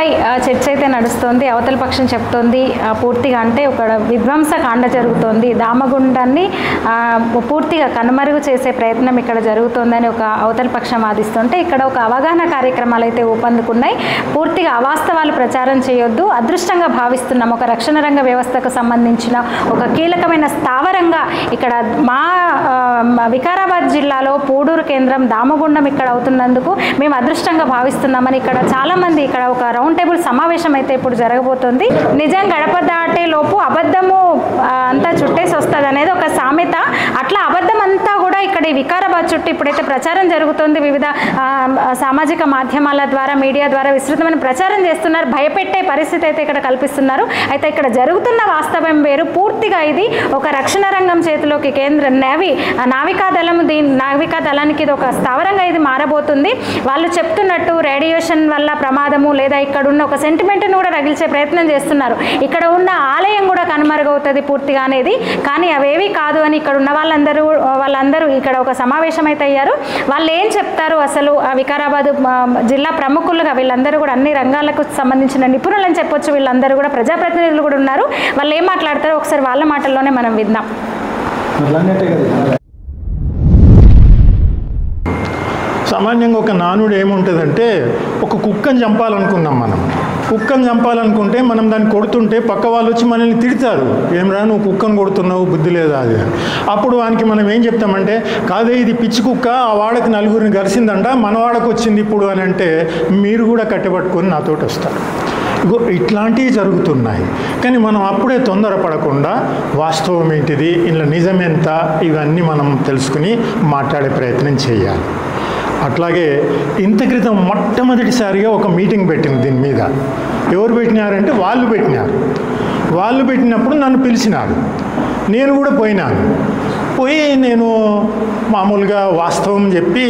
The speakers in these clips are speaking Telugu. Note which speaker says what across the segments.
Speaker 1: అంశంపై చర్చ అయితే నడుస్తోంది. అవతల పక్షం చెప్తోంది పూర్తిగా అంటే ఒక విధ్వంసకాండ జరుగుతోంది, దామగుండాన్ని పూర్తిగా కనుమరుగు చేసే ప్రయత్నం ఇక్కడ జరుగుతోందని ఒక అవతల పక్షం వాదిస్తుంటే, ఇక్కడ ఒక అవగాహన కార్యక్రమాలు అయితే ఊపందుకున్నాయి. పూర్తిగా అవాస్తవాలు ప్రచారం చేయొద్దు, అదృష్టంగా భావిస్తున్నాం, ఒక రక్షణ రంగ వ్యవస్థకు సంబంధించిన ఒక కీలకమైన స్థావరంగా ఇక్కడ మా వికారాబాద్ జిల్లాలో పూడూరు కేంద్రం దామగుండం ఇక్కడ అవుతున్నందుకు మేము అదృష్టంగా భావిస్తున్నామని ఇక్కడ చాలామంది ఇక్కడ ఒక రౌండ్ టేబుల్ సమావేశం అయితే ఇప్పుడు జరగబోతోంది. నిజం గడప దాటే లోపు అబద్ధము అంతా చుట్టేసి వస్తుంది అనేది ఒక సామెత. అట్లా అబద్ధం అంతా కూడా ఇక్కడ ఈ వికారాబాద్ చుట్టూ ఇప్పుడైతే ప్రచారం జరుగుతుంది. వివిధ సామాజిక మాధ్యమాల ద్వారా, మీడియా ద్వారా విస్తృతమైన ప్రచారం చేస్తున్నారు. భయపెట్టే పరిస్థితి అయితే ఇక్కడ కల్పిస్తున్నారు. అయితే ఇక్కడ జరుగుతున్న వాస్తవం వేరు. పూర్తిగా ఇది ఒక రక్షణ రంగం చేతిలోకి కేంద్ర నావికా దళానికి ఇది ఒక స్థావరంగా ఇది మారబోతుంది. వాళ్ళు చెప్తున్నట్టు రేడియేషన్ వల్ల ప్రమాదము లేదా ఇక్కడ ఉన్న ఒక సెంటిమెంట్ను కూడా రగిల్చే ప్రయత్నం చేస్తున్నారు. ఇక్కడ ఉన్న ఆలయం కూడా కనుమరుగవుతుంది పూర్తిగా అనేది. కానీ అవేవి కాదు అని ఇక్కడ ఉన్న వాళ్ళందరూ ఇక్కడ ఒక సమావేశం అయితే అయ్యారు. వాళ్ళు ఏం చెప్తారు అసలు వికారాబాద్ జిల్లా ప్రముఖులుగా వీళ్ళందరూ కూడా అన్ని రంగాలకు సంబంధించిన నిపుణులు అని చెప్పొచ్చు. వీళ్ళందరూ కూడా ప్రజాప్రతినిధులు కూడా ఉన్నారు. వాళ్ళు ఏం మాట్లాడతారో ఒకసారి వాళ్ళ మాటల్లోనే మనం విందాం.
Speaker 2: సామాన్యంగా ఒక నానుడు ఏముంటుందంటే, ఒక కుక్కను చంపాలనుకున్నాం. కుక్కను చంపాలనుకుంటే మనం దాన్ని కొడుతుంటే పక్క వాళ్ళు వచ్చి మనల్ని తిడతారు, ఏమరా నువ్వు కుక్కను కొడుతున్నావు, బుద్ధి లేదా అది. అప్పుడు వానికి మనం ఏం చెప్తామంటే, కాదే ఇది పిచ్చి కుక్క, ఆ వాడకి నలుగురిని గరిసిందంట, మన వాడకు వచ్చింది ఇప్పుడు అని అంటే మీరు కూడా కట్టెపట్టుకొని నాతోటి వస్తారు. ఇట్లాంటివి జరుగుతున్నాయి. కానీ మనం అప్పుడే తొందరపడకుండా వాస్తవం ఏంటిది, ఇలా నిజమెంత, ఇవన్నీ మనం తెలుసుకుని మాట్లాడే ప్రయత్నం చేయాలి. అట్లాగే ఇంత క్రితం మొట్టమొదటిసారిగా ఒక మీటింగ్ పెట్టింది దీని మీద. ఎవరు పెట్టినారంటే వాళ్ళు పెట్టినప్పుడు నన్ను పిలిచినారు. నేను కూడా పోయి నేను మామూలుగా వాస్తవం చెప్పి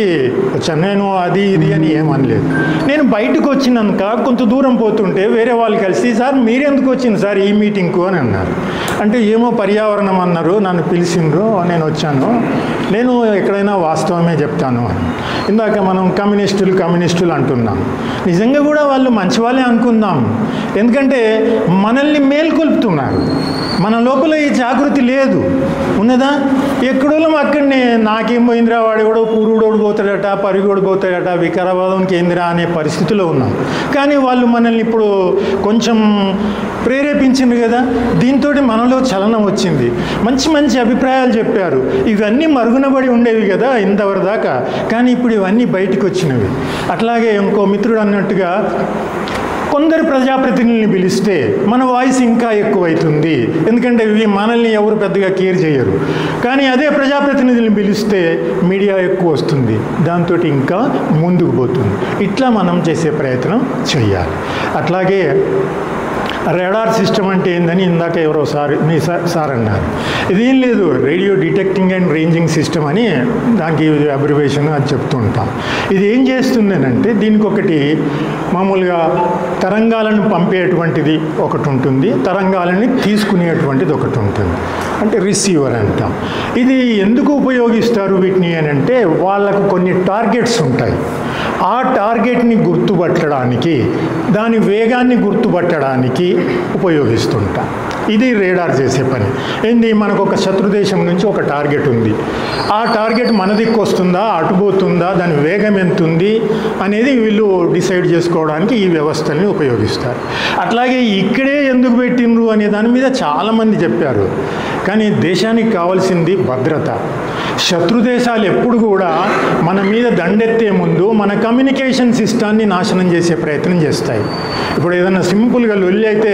Speaker 2: వచ్చాను. నేను అది ఇది అని ఏమనలేదు. నేను బయటకు వచ్చినాక కొంత దూరం పోతుంటే వేరే వాళ్ళు కలిసి, సార్ మీరెందుకు వచ్చింది సార్ ఈ మీటింగ్కు అని అన్నారు. అంటే ఏమో పర్యావరణం అన్నారు, నన్ను పిలిచిండ్రు, నేను వచ్చాను, నేను ఎక్కడైనా వాస్తవమే చెప్తాను అని. ఇందాక మనం కమ్యూనిస్టులు అంటున్నాం. నిజంగా కూడా వాళ్ళు మంచి వాళ్ళే అనుకుందాం. ఎందుకంటే మనల్ని మేల్కొల్పుతున్నారు. మన లోపల ఈ జాగృతి లేదు, ఉన్నదా? ఎక్కడో అక్కడనే నాకేం పోయిందిరా, వాడెవడో పూరుడోడు పోతాడట, పరిగోడు పోతాడట, వికారాబాదం కేంద్ర అనే పరిస్థితిలో ఉన్నాం. కానీ వాళ్ళు మనల్ని ఇప్పుడు కొంచెం ప్రేరేపించింది కదా, దీంతో మనలో చలనం వచ్చింది. మంచి అభిప్రాయాలు చెప్పారు. ఇవన్నీ మరుగునబడి ఉండేవి కదా ఇంతవరకు దాకా, కానీ ఇప్పుడు ఇవన్నీ బయటకు వచ్చినవి. అట్లాగే ఇంకో మిత్రుడు అన్నట్టుగా కొందరు ప్రజాప్రతినిధుల్ని పిలిస్తే మన వాయిస్ ఇంకా ఎక్కువైతుంది. ఎందుకంటే మనల్ని ఎవరు పెద్దగా కేర్ చేయరు. కానీ అదే ప్రజాప్రతినిధుల్ని పిలిస్తే మీడియా ఎక్కువ వస్తుంది, దాంతో ఇంకా ముందుకు పోతుంది. ఇట్లా మనం చేసే ప్రయత్నం చేయాలి. అట్లాగే రాడార్ సిస్టమ్ అంటే ఏందని ఇందాక ఎవరో సార్ అన్నారు. ఇదేం లేదు, radio detecting and ranging system అని దానికి అబ్రివేషన్ అది చెప్తూ ఉంటాం. ఇది ఏం చేస్తుందనంటే, దీనికి ఒకటి మామూలుగా తరంగాలను పంపేటువంటిది ఒకటి ఉంటుంది, తరంగాలని తీసుకునేటువంటిది ఒకటి ఉంటుంది, అంటే రిసీవర్ అంటాం. ఇది ఎందుకు ఉపయోగిస్తారు వీటిని అని అంటే, వాళ్ళకు కొన్ని టార్గెట్స్ ఉంటాయి. ఆ టార్గెట్ని గుర్తుపట్టడానికి, దాని వేగాన్ని గుర్తుపట్టడానికి ఉపయోగిస్తుంటాం. ఇది రేడార్ చేసే పని. ఏంది, మనకు ఒక శత్రుదేశం నుంచి ఒక టార్గెట్ ఉంది. ఆ టార్గెట్ మన దిక్కు వస్తుందా, అటుపోతుందా, దాని వేగం ఎంత ఉంది అనేది వీళ్ళు డిసైడ్ చేసుకోవడానికి ఈ వ్యవస్థల్ని ఉపయోగిస్తారు. అట్లాగే ఇక్కడే ఎందుకు పెట్టిండ్రు అనే దాని మీద చాలామంది చెప్పారు. కానీ దేశానికి కావాల్సింది భద్రత. శత్రుదేశాలు ఎప్పుడు కూడా మన మీద దండెత్తే ముందు మన కమ్యూనికేషన్ సిస్టాన్ని నాశనం చేసే ప్రయత్నం చేస్తాయి. ఇప్పుడు ఏదైనా సింపుల్గా లొల్లి అయితే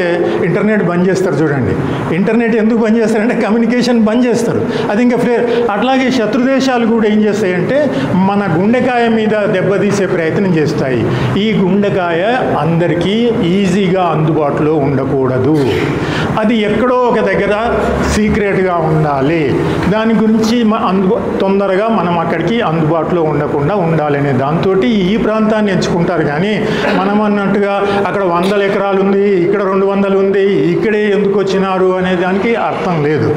Speaker 2: ఇంటర్నెట్ బంద్ చేస్తారు చూడండి. ఇంటర్నెట్ ఎందుకు బంద్ చేస్తారంటే కమ్యూనికేషన్ బంద్ చేస్తారు. అది ఇంకా అట్లాగే శత్రుదేశాలు కూడా ఏం చేస్తాయంటే మన గుండెకాయ మీద దెబ్బతీసే ప్రయత్నం చేస్తాయి. ఈ గుండెకాయ అందరికీ ఈజీగా అందుబాటులో ఉండకూడదు. అది ఎక్కడో ఒక దగ్గర సీక్రెట్గా ఉండాలి. దాని గురించి తొందరగా మనం అక్కడికి అందుబాటులో ఉండకుండా ఉండాలనే దాంతో ఈ ప్రాంతాన్ని ఎంచుకుంటారు. కానీ మనం అన్నట్టుగా అక్కడ 100 ఎకరాలు ఉంది, ఇక్కడ 200 ఉంది, ఇక్కడే ఎందుకు వచ్చినారు అనే దానికి అర్థం లేదు.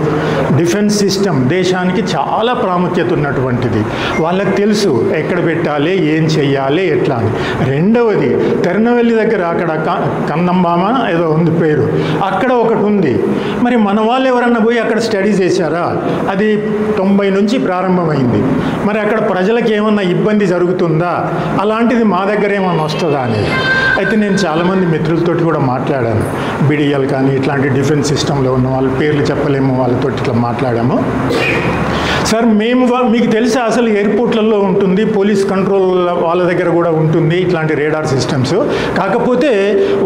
Speaker 2: డిఫెన్స్ సిస్టమ్ దేశానికి చాలా ప్రాముఖ్యత ఉన్నటువంటిది. వాళ్ళకి తెలుసు ఎక్కడ పెట్టాలి, ఏం చెయ్యాలి, ఎట్లా అని. రెండవది, తెరనవెల్లి దగ్గర అక్కడ కందంబామ ఏదో ఉంది పేరు, అక్కడ ఒకటి ఉంది. మరి మన వాళ్ళు ఎవరన్నా పోయి అక్కడ స్టడీ చేశారా? అది 90 నుంచి ప్రారంభమైంది. మరి అక్కడ ప్రజలకు ఏమన్నా ఇబ్బంది జరుగుతుందా? అలాంటిది మా దగ్గర ఏమన్నా వస్తుందా అనేది. అయితే నేను చాలామంది మిత్రులతోటి కూడా మాట్లాడాను. బిడిఎల్ కానీ ఇట్లాంటి డిఫెన్స్ సిస్టంలో ఉన్న వాళ్ళ పేర్లు చెప్పలేము, వాళ్ళతో ఇట్లా మాట్లాడాము. సార్ మేము మీకు తెలుసా అసలు ఎయిర్పోర్ట్లలో ఉంటుంది, పోలీస్ కంట్రోల్ వాళ్ళ దగ్గర కూడా ఉంటుంది ఇట్లాంటి రేడార్ సిస్టమ్స్. కాకపోతే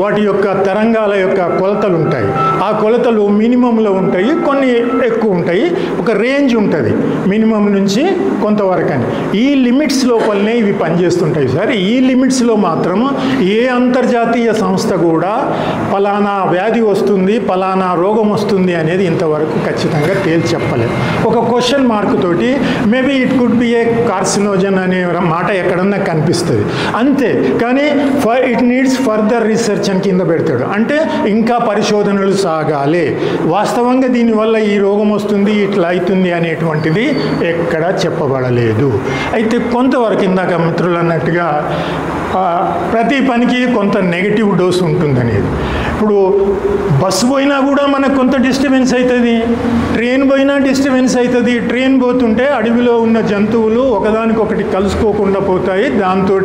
Speaker 2: వాటి యొక్క తరంగాల యొక్క కొలతలు ఉంటాయి. ఆ కొలతలు మినిమంలో ఉంటాయి, కొన్ని ఎక్కువ ఉంటాయి, ఒక రేంజ్ ఉంటుంది మినిమం నుంచి కొంతవరకు అని. ఈ లిమిట్స్ లోపలనే ఇవి పనిచేస్తుంటాయి సార్. ఈ లిమిట్స్లో మాత్రం ఏ అంతర్జాతీయ సంస్థ కూడా పలానా వ్యాధి వస్తుంది, పలానా రోగం వస్తుంది అనేది ఇంతవరకు ఖచ్చితంగా తేల్చి చెప్పలేదు. ఒక క్వశ్చన్ మార్క్ తోటి maybe it could be A carcinogen అనే మాట ఎక్కడన్నా కనిపిస్తుంది అంతే. కానీ ఇట్ నీడ్స్ ఫర్దర్ రీసెర్చ్ అని కింద పెడతాడు. అంటే ఇంకా పరిశోధనలు సాగాలి. వాస్తవంగా దీనివల్ల ఈ రోగం వస్తుంది, ఇట్లా అవుతుంది అనేటువంటిది ఎక్కడా చెప్పబడలేదు. అయితే కొంతవరకు ఇందాక మిత్రులు అన్నట్టుగా ప్రతి పనికి కొంత నెగిటివ్ డోస్ ఉంటుందనేది. ఇప్పుడు బస్సు పోయినా కూడా మనకు కొంత డిస్టర్బెన్స్ అవుతుంది, ట్రైన్ పోయినా డిస్టర్బెన్స్ అవుతుంది. ట్రైన్ పోతుంటే అడవిలో ఉన్న జంతువులు ఒకదానికొకటి కలుసుకోకుండా పోతాయి, దాంతో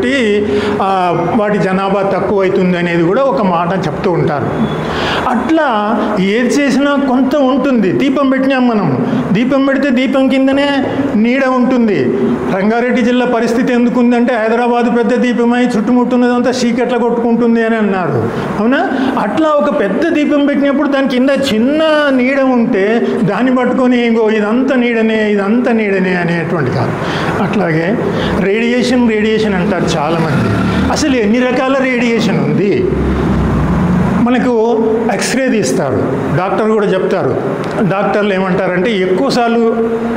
Speaker 2: వాటి జనాభా తక్కువ అవుతుంది అనేది కూడా ఒక మాట చెప్తూ ఉంటారు. అట్లా ఏది చేసినా కొంత ఉంటుంది. దీపం పెట్టినాం మనం, దీపం పెడితే దీపం కిందనే నీడ ఉంటుంది. రంగారెడ్డి జిల్లా పరిస్థితి ఎందుకుందంటే హైదరాబాద్ పెద్ద దీపమై చుట్టుముట్టున్నదంతా చీకట్ల కొట్టుకుంటుంది అని అన్నారు, అవునా? అట్లా ఒక పెద్ద దీపం పెట్టినప్పుడు దాని కింద చిన్న నీడ ఉంటే దాన్ని పట్టుకొని ఇంకో ఇదంతా నీడనే, ఇదంతా నీడనే అనేటువంటి కాదు. అట్లాగే రేడియేషన్ అంటారు చాలామంది. అసలు ఎన్ని రకాల రేడియేషన్ ఉంది? మనకు ఎక్స్రే తీస్తారు, డాక్టర్ కూడా చెప్తారు. డాక్టర్లు ఏమంటారంటే ఎక్కువసార్లు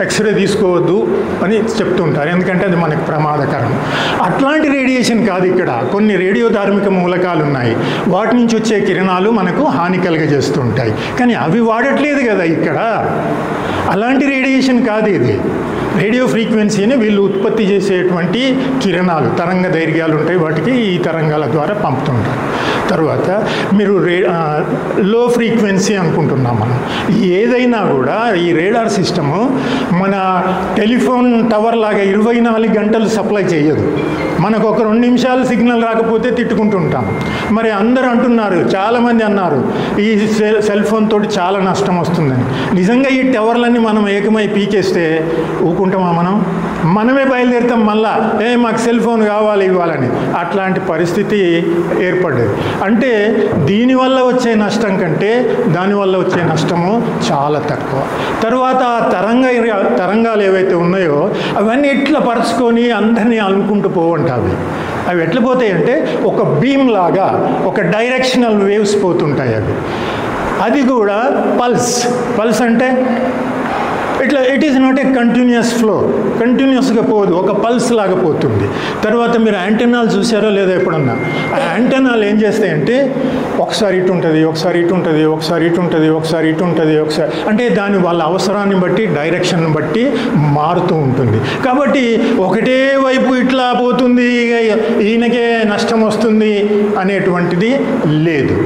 Speaker 2: ఎక్స్రే తీసుకోవద్దు అని చెప్తుంటారు, ఎందుకంటే అది మనకు ప్రమాదకరం. అట్లాంటి రేడియేషన్ కాదు ఇక్కడ. కొన్ని రేడియోధార్మిక మూలకాలు ఉన్నాయి, వాటి నుంచి వచ్చే కిరణాలు మనకు హాని కలుగజేస్తుంటాయి. కానీ అవి వాడట్లేదు కదా ఇక్కడ. అలాంటి రేడియేషన్ కాదు ఇది. రేడియో ఫ్రీక్వెన్సీని వీళ్ళు ఉత్పత్తి చేసేటువంటి కిరణాలు, తరంగ దైర్ఘ్యాలు ఉంటాయి, వాటికి ఈ తరంగాల ద్వారా పంపుతుంటారు. తర్వాత మీరు లో ఫ్రీక్వెన్సీ అనుకుంటున్నాం మనం. ఏదైనా కూడా ఈ రేడార్ సిస్టము మన టెలిఫోన్ టవర్ లాగా 24 గంటలు సప్లై చేయదు. మనకు ఒక 2 నిమిషాలు సిగ్నల్ రాకపోతే తిట్టుకుంటుంటాం. మరి అందరూ అంటున్నారు, చాలామంది అన్నారు ఈ సెల్ ఫోన్ తోటి చాలా నష్టం వస్తుందని. నిజంగా ఈ టవర్లన్నీ మనం ఏకమై పీకేస్తే ఊకుంటామా? మనమే బయలుదేరుతాం మళ్ళా, మాకు సెల్ ఫోన్ కావాలి ఇవ్వాలని. అట్లాంటి పరిస్థితి ఏర్పడ్డది. అంటే దీనివల్ల వచ్చే నష్టం కంటే దానివల్ల వచ్చే నష్టము చాలా తక్కువ. తర్వాత తరంగాలు ఏవైతే ఉన్నాయో అవన్నీ ఎట్లా పరుచుకొని అందరినీ అలుముకుంటూ పోవంటావి. అవి ఎట్లా పోతాయి అంటే ఒక బీమ్ లాగా, ఒక డైరెక్షనల్ వేవ్స్ పోతుంటాయి అవి. అది కూడా పల్స్ అంటే ఇట్లా it is not a continuous flow, కంటిన్యూస్గా పోదు, ఒక పల్స్ లాగా పోతుంది. తర్వాత మీరు యాంటెనాలు చూసారో లేదో ఎప్పుడన్నా? ఆ యాంటెనాలు ఏం చేస్తాయంటే ఒకసారి ఇటు ఉంటుంది, ఒకసారి ఇటు ఉంటుంది, ఒకసారి ఇటు ఉంటుంది, ఒకసారి ఇటు ఉంటుంది, ఒకసారి అంటే దాని వాళ్ళ అవసరాన్ని బట్టి, డైరెక్షన్ బట్టి మారుతూ ఉంటుంది. కాబట్టి ఒకటే వైపు ఇట్లా పోతుంది, ఈయనకే నష్టం వస్తుంది అనేటువంటిది లేదు.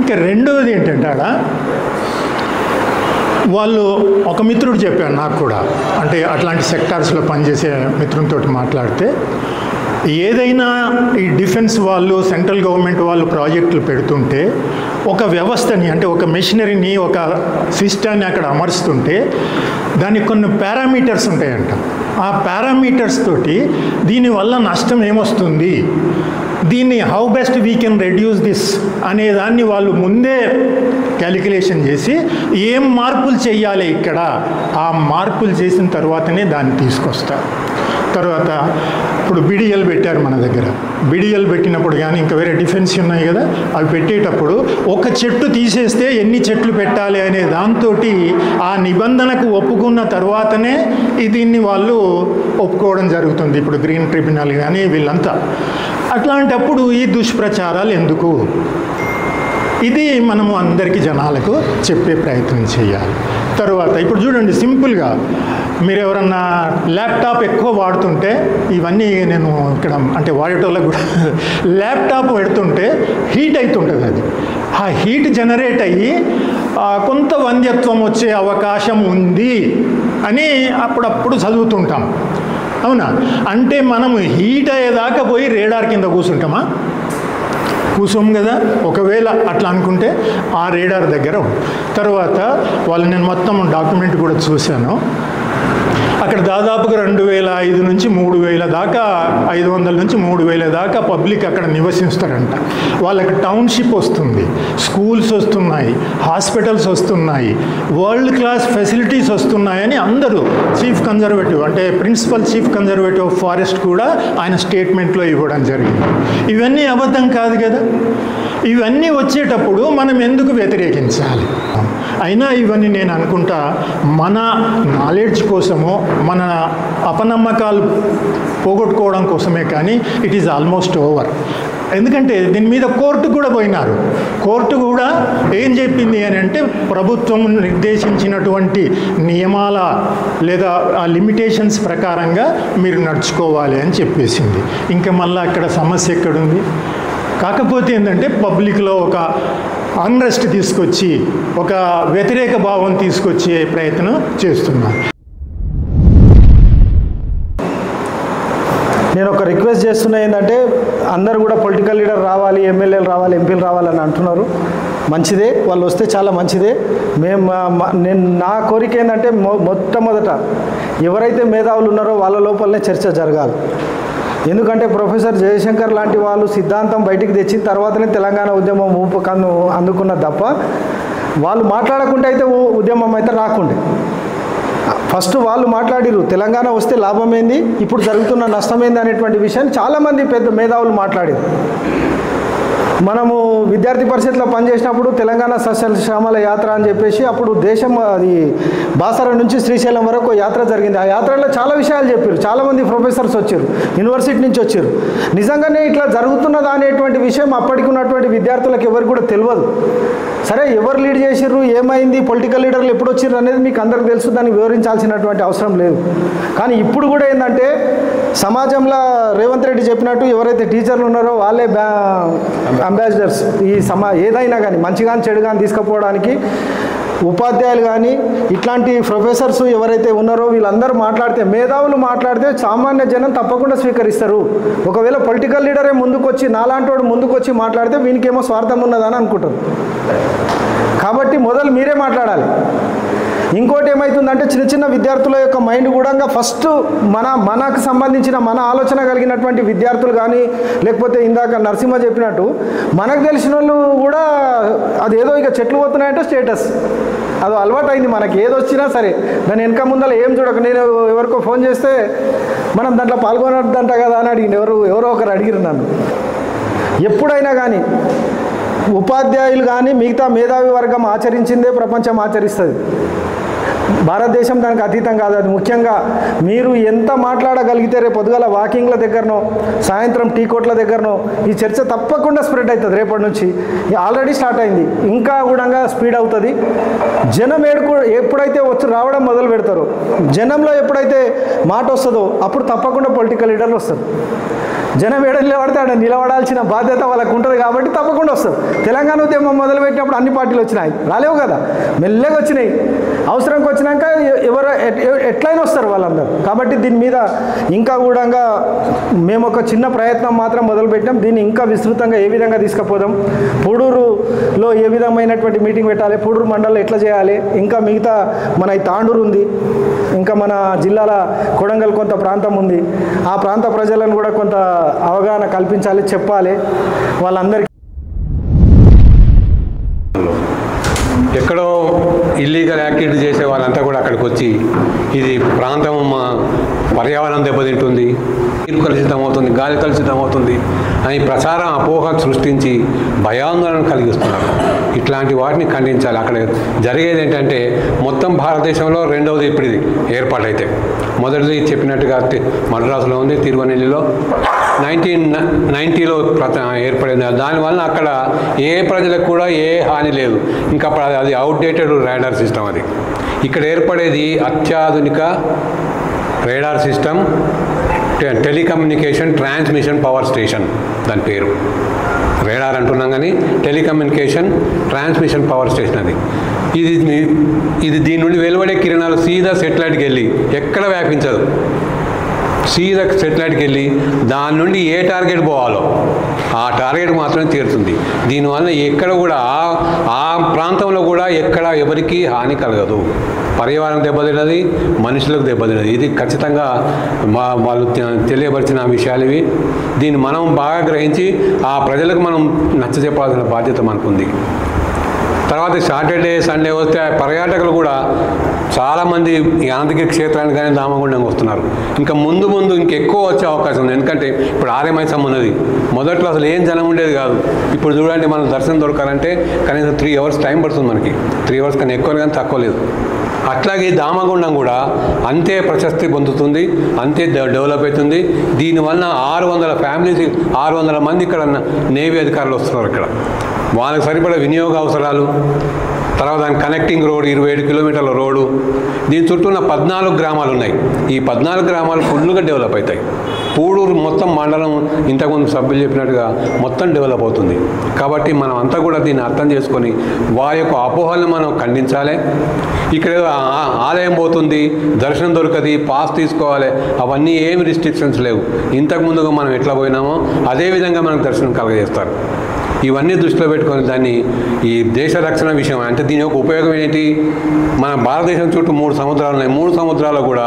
Speaker 2: ఇంకా రెండవది ఏంటంటే వాళ్ళు ఒక మిత్రుడు చెప్పారు నాకు కూడా, అంటే అట్లాంటి సెక్టార్స్లో పనిచేసే మిత్రునితో మాట్లాడితే, ఏదైనా ఈ డిఫెన్స్ వాళ్ళు, సెంట్రల్ గవర్నమెంట్ వాళ్ళు ప్రాజెక్టులు పెడుతుంటే ఒక వ్యవస్థని, అంటే ఒక మెషినరీని, ఒక సిస్టాన్ని అక్కడ అమరుస్తుంటే దానికి కొన్ని పారామీటర్స్ ఉంటాయంట. ఆ పారామీటర్స్ తోటి దీనివల్ల నష్టం ఏమొస్తుంది, దీన్ని how best we can reduce this అనే దాన్ని వాళ్ళు ముందే క్యాలిక్యులేషన్ చేసి ఏం మార్పులు చేయాలి ఇక్కడ, ఆ మార్పులు చేసిన తర్వాతనే దాన్ని తీసుకొస్తారు. తర్వాత ఇప్పుడు బిడిఎల్ పెట్టారు మన దగ్గర. బిడిఎల్ పెట్టినప్పుడు కానీ ఇంకా వేరే డిఫెన్స్ ఉన్నాయి కదా, అవి పెట్టేటప్పుడు ఒక చెట్టు తీసేస్తే ఎన్ని చెట్లు పెట్టాలి అనే దాంతో ఆ నిబంధనకు ఒప్పుకున్న తర్వాతనే దీన్ని వాళ్ళు ఒప్పుకోవడం జరుగుతుంది. ఇప్పుడు గ్రీన్ ట్రిబ్యునల్ కానీ వీళ్ళంతా. అట్లాంటప్పుడు ఈ దుష్ప్రచారాలు ఎందుకు? ఇది మనము అందరికీ జనాలకు చెప్పే ప్రయత్నం చేయాలి. తర్వాత ఇప్పుడు చూడండి, సింపుల్గా మీరు ఎవరన్నా ల్యాప్టాప్ ఎక్కువ వాడుతుంటే, ఇవన్నీ నేను ఇక్కడ అంటే వాడేటోళ్ళకు కూడా ల్యాప్టాప్ పెడుతుంటే హీట్ అవుతుంటుంది. అది ఆ హీట్ జనరేట్ అయ్యి కొంత వంధ్యత్వం వచ్చే అవకాశం ఉంది అని అప్పుడప్పుడు చదువుతుంటాం. అవునా? అంటే మనము హీట్ అయ్యేదాకా పోయి రేడార్ కింద కూర్చుంటామా? కూర్చోం కదా. ఒకవేళ అట్లా అనుకుంటే ఆ రేడార్ దగ్గర తర్వాత నేను మొత్తం డాక్యుమెంట్ కూడా చూశాను. అక్కడ దాదాపుగా 2005 నుంచి 3000 దాకా, 500 నుంచి 3000 దాకా పబ్లిక్ అక్కడ నివసిస్తారంట. వాళ్ళకి టౌన్షిప్ వస్తుంది, స్కూల్స్ వస్తున్నాయి, హాస్పిటల్స్ వస్తున్నాయి, వరల్డ్ క్లాస్ ఫెసిలిటీస్ వస్తున్నాయని అందరూ చీఫ్ కన్జర్వేటివ్ అంటే principal chief conservative of forest కూడా ఆయన స్టేట్మెంట్లో ఇవ్వడం జరిగింది. ఇవన్నీ అబద్ధం కాదు కదా. ఇవన్నీ వచ్చేటప్పుడు మనం ఎందుకు వ్యతిరేకించాలి? అయినా ఇవన్నీ నేను అనుకుంటా మన నాలెడ్జ్ కోసమో మన అపనమ్మకాలు పోగొట్టుకోవడం కోసమే, కానీ ఇట్ ఈజ్ ఆల్మోస్ట్ ఓవర్. ఎందుకంటే దీని మీద కోర్టు కూడా పోయినారు. కోర్టు కూడా ఏం చెప్పింది అని అంటే, ప్రభుత్వం నిర్దేశించినటువంటి నియమాల లేదా ఆ లిమిటేషన్స్ ప్రకారంగా మీరు నడుచుకోవాలి అని చెప్పేసింది. ఇంకా మళ్ళీ అక్కడ సమస్య ఎక్కడుంది? కాకపోతే ఏంటంటే పబ్లిక్లో ఒక అన్రెస్ట్ తీసుకొచ్చి, ఒక వ్యతిరేక భావం తీసుకొచ్చే ప్రయత్నం చేస్తున్నారు.
Speaker 3: నేను ఒక రిక్వెస్ట్ చేస్తున్నా, ఏంటంటే అందరూ కూడా పొలిటికల్ లీడర్ రావాలి, ఎమ్మెల్యేలు రావాలి, ఎంపీలు రావాలని అంటున్నారు. మంచిదే, వాళ్ళు వస్తే చాలా మంచిదే. నేను నా కోరిక ఏంటంటే మొట్టమొదట ఎవరైతే మేధావులు ఉన్నారో వాళ్ళ లోపలనే చర్చ జరగాలి. ఎందుకంటే ప్రొఫెసర్ జయశంకర్ లాంటి వాళ్ళు సిద్ధాంతం బయటికి తెచ్చిన తర్వాతనే తెలంగాణ ఉద్యమం ఊపకన్ను అందుకున్న తప్ప వాళ్ళు మాట్లాడకుంటే అయితే ఉద్యమం అయితే రాకుండే. ఫస్ట్ వాళ్ళు మాట్లాడిరు, తెలంగాణ వస్తే లాభమేంది, ఇప్పుడు జరుగుతున్న నష్టమేంది అనేటువంటి విషయాన్ని చాలామంది పెద్ద మేధావులు మాట్లాడారు. మనము విద్యార్థి పరిషత్లో పనిచేసినప్పుడు తెలంగాణ సస్యశ్యామల యాత్ర అని చెప్పేసి అప్పుడు దేశం అది బాసర నుంచి శ్రీశైలం వరకు యాత్ర జరిగింది. ఆ యాత్రలో చాలా విషయాలు చెప్పారు. చాలామంది ప్రొఫెసర్స్ వచ్చారు, యూనివర్సిటీ నుంచి వచ్చారు. నిజంగానే ఇట్లా జరుగుతున్నదా అనేటువంటి విషయం అప్పటికి ఉన్నటువంటి విద్యార్థులకు ఎవరికి కూడా తెలియదు. సరే, ఎవరు లీడ్ చేసిర్రు, ఏమైంది, పొలిటికల్ లీడర్లు ఎప్పుడు వచ్చిర్రు అనేది మీకు అందరికి తెలుసు, దాన్ని వివరించాల్సినటువంటి అవసరం లేదు. కానీ ఇప్పుడు కూడా ఏంటంటే సమాజంలో రేవంత్ రెడ్డి చెప్పినట్టు ఎవరైతే టీచర్లు ఉన్నారో వాళ్ళే అంబాసిడర్స్. ఈ ఏదైనా కానీ మంచి కానీ చెడు కానీ తీసుకుపోవడానికి ఉపాధ్యాయులు కానీ ఇట్లాంటి ప్రొఫెసర్స్ ఎవరైతే ఉన్నారో వీళ్ళందరూ మాట్లాడితే, మేధావులు మాట్లాడితే సామాన్య జనం తప్పకుండా స్వీకరిస్తారు. ఒకవేళ పొలిటికల్ లీడరే ముందుకొచ్చి, నాలాంటి వాడు ముందుకొచ్చి మాట్లాడితే వీనికేమో స్వార్థం ఉన్నదని అనుకుంటారు. కాబట్టి మొదలు మీరే మాట్లాడాలి. ఇంకోటి ఏమవుతుందంటే చిన్న చిన్న విద్యార్థుల యొక్క మైండ్ కూడా ఫస్ట్ మనకు సంబంధించిన మన ఆలోచన కలిగినటువంటి విద్యార్థులు కానీ, లేకపోతే ఇందాక నరసింహ చెప్పినట్టు మనకు తెలిసిన వాళ్ళు కూడా అదేదో ఇక చెట్లు పోతున్నాయంటే స్టేటస్ అది అలవాటు అయింది. మనకి ఏది వచ్చినా సరే దాని వెనక ముందర ఏం చూడక, నేను ఎవరికో ఫోన్ చేస్తే మనం దాంట్లో పాల్గొనద్దంట కదా అని అడిగింది, ఎవరో ఒకరు అడిగిరు నన్ను. ఎప్పుడైనా కానీ ఉపాధ్యాయులు కానీ మిగతా మేధావి వర్గం ఆచరించిందే ప్రపంచం ఆచరిస్తుంది. భారతదేశం దానికి అతీతం కాదు. అది ముఖ్యంగా మీరు ఎంత మాట్లాడగలిగితే రేపు పొద్దుగాల వాకింగ్ల దగ్గరనో, సాయంత్రం టీ కోట్ల దగ్గరనో ఈ చర్చ తప్పకుండా స్ప్రెడ్ అవుతుంది. రేపటి నుంచి ఆల్రెడీ స్టార్ట్ అయింది, ఇంకా కూడా స్పీడ్ అవుతుంది. జనం ఎప్పుడైతే రావడం మొదలు పెడతారో, జనంలో ఎప్పుడైతే మాట వస్తుందో అప్పుడు తప్పకుండా పొలిటికల్ లీడర్లు వస్తారు. జనం ఏడ నిలబడితే ఆడ నిలబడాల్సిన బాధ్యత వాళ్ళకు ఉంటుంది. కాబట్టి తప్పకుండా వస్తారు. తెలంగాణ ఉద్యమం మొదలుపెట్టినప్పుడు అన్ని పార్టీలు వచ్చినాయి, రాలేవు కదా, మెల్లగా వచ్చినాయి. అవసరంకి వచ్చినాక ఎవరు ఎట్లయినా వస్తారు వాళ్ళందరూ. కాబట్టి దీని మీద ఇంకా కూడా మేము ఒక చిన్న ప్రయత్నం మాత్రం మొదలుపెట్టాం. దీన్ని ఇంకా విస్తృతంగా ఏ విధంగా తీసుకుపోదాం, పూడూరులో ఏ విధమైనటువంటి మీటింగ్ పెట్టాలి, పూడూరు మండలంలో ఎట్లా చేయాలి, ఇంకా మిగతా మన ఈ తాండూరు ఉంది, ఇంకా మన జిల్లాల కొడంగల్ కొంత ప్రాంతం ఉంది, ఆ ప్రాంత ప్రజలను కూడా కొంత అవగాహన కల్పించాలి, చెప్పాలి వాళ్ళందరికీ.
Speaker 4: ఎక్కడో ఇల్లీగల్ యాక్టివిటీ చేసే వాళ్ళంతా కూడా అక్కడికి వచ్చి ఇది ప్రాంతం పర్యావరణం దెబ్బతింటుంది, నీరు కలుషితం అవుతుంది, గాలి కలుషితం అవుతుంది అని ప్రచారం అపోహ సృష్టించి భయాందోళన కలిగిస్తున్నారు. ఇట్లాంటి వాటిని ఖండించాలి. అక్కడ జరిగేది ఏంటంటే మొత్తం భారతదేశంలో రెండవది ఇప్పుడు ఇది ఏర్పాటైతే, మొదటిది చెప్పినట్టుగా మద్రాసులో ఉంది, తిరువనెల్లిలో 1990లో ఏర్పడింది. దానివల్ల అక్కడ ఏ ప్రజలకు కూడా ఏ హాని లేదు. ఇంకా అది అవుట్డేటెడ్ రాడార్ సిస్టమ్. అది ఇక్కడ ఏర్పడేది అత్యాధునిక radar system, telecommunication transmission power station. దాని పేరు రాడార్ అంటున్నాం కానీ టెలికమ్యూనికేషన్ ట్రాన్స్మిషన్ పవర్ స్టేషన్. అది ఇది దీని నుండి వెలువడే కిరణాలు సీదా సెటిలైట్కి వెళ్ళి ఎక్కడ వ్యాపించదు. సీదా సెటిలైట్కి వెళ్ళి దాని నుండి ఏ టార్గెట్ పోవాలో ఆ టార్గెట్ మాత్రమే తీరుతుంది. దీనివల్ల ఎక్కడ కూడా ఆ ప్రాంతంలో కూడా ఎక్కడ ఎవరికి హాని కలగదు. పర్యావరణం దెబ్బతిన్నది, మనుషులకు దెబ్బతిన్నది. ఇది ఖచ్చితంగా వాళ్ళు తెలియపరిచిన విషయాలు ఇవి. దీన్ని మనం బాగా గ్రహించి ఆ ప్రజలకు మనం నచ్చజెప్పాల్సిన బాధ్యత మనకుంది. తర్వాత సాటర్డే సండే వస్తే పర్యాటకులు కూడా చాలామంది యాదగిరి క్షేత్రానికి కానీ దామగుండం వస్తున్నారు. ఇంకా ముందు ఇంకెక్కువ వచ్చే అవకాశం ఉంది. ఎందుకంటే ఇప్పుడు ఆర్యమైసం ఉన్నది. మొదట్లో అసలు ఏం జనం ఉండేది కాదు. ఇప్పుడు చూడండి, మనం దర్శనం దొరకాలంటే కనీసం 3 hours టైం పడుతుంది. మనకి 3 hours కన్నా ఎక్కువ కానీ తక్కువ లేదు. అట్లాగే దామగుండం కూడా అంతే ప్రశస్తి పొందుతుంది, అంతే డెవలప్ అవుతుంది. దీనివల్ల 600 ఫ్యామిలీస్, 600 మంది ఇక్కడ నేవీ అధికారులు వస్తున్నారు. ఇక్కడ వాళ్ళకి సరిపడే వినియోగ అవసరాలు, తర్వాత దాని కనెక్టింగ్ రోడ్ 27 కిలోమీటర్ల రోడ్డు, దీని చుట్టూ ఉన్న 14 గ్రామాలు ఉన్నాయి. ఈ 14 గ్రామాలు ఫుల్గా డెవలప్ అవుతాయి. పూడూరు మొత్తం మండలం ఇంతకుముందు సభ్యులు చెప్పినట్టుగా మొత్తం డెవలప్ అవుతుంది. కాబట్టి మనం అంతా కూడా దీన్ని అర్థం చేసుకొని వారి యొక్క అపోహలను మనం ఖండించాలి. ఇక్కడ ఆలయం పోతుంది, దర్శనం దొరకది, పాస్ తీసుకోవాలి, అవన్నీ ఏమి రిస్ట్రిక్షన్స్ లేవు. ఇంతకుముందుగా మనం ఎట్లా పోయినామో అదేవిధంగా మనకు దర్శనం కలగజేస్తారు. ఇవన్నీ దృష్టిలో పెట్టుకొని దాన్ని ఈ దేశ రక్షణ విషయం అంటే దీని యొక్క ఉపయోగం ఏంటి? మన భారతదేశం చుట్టూ 3 సముద్రాలు ఉన్నాయి. 3 సముద్రాలు కూడా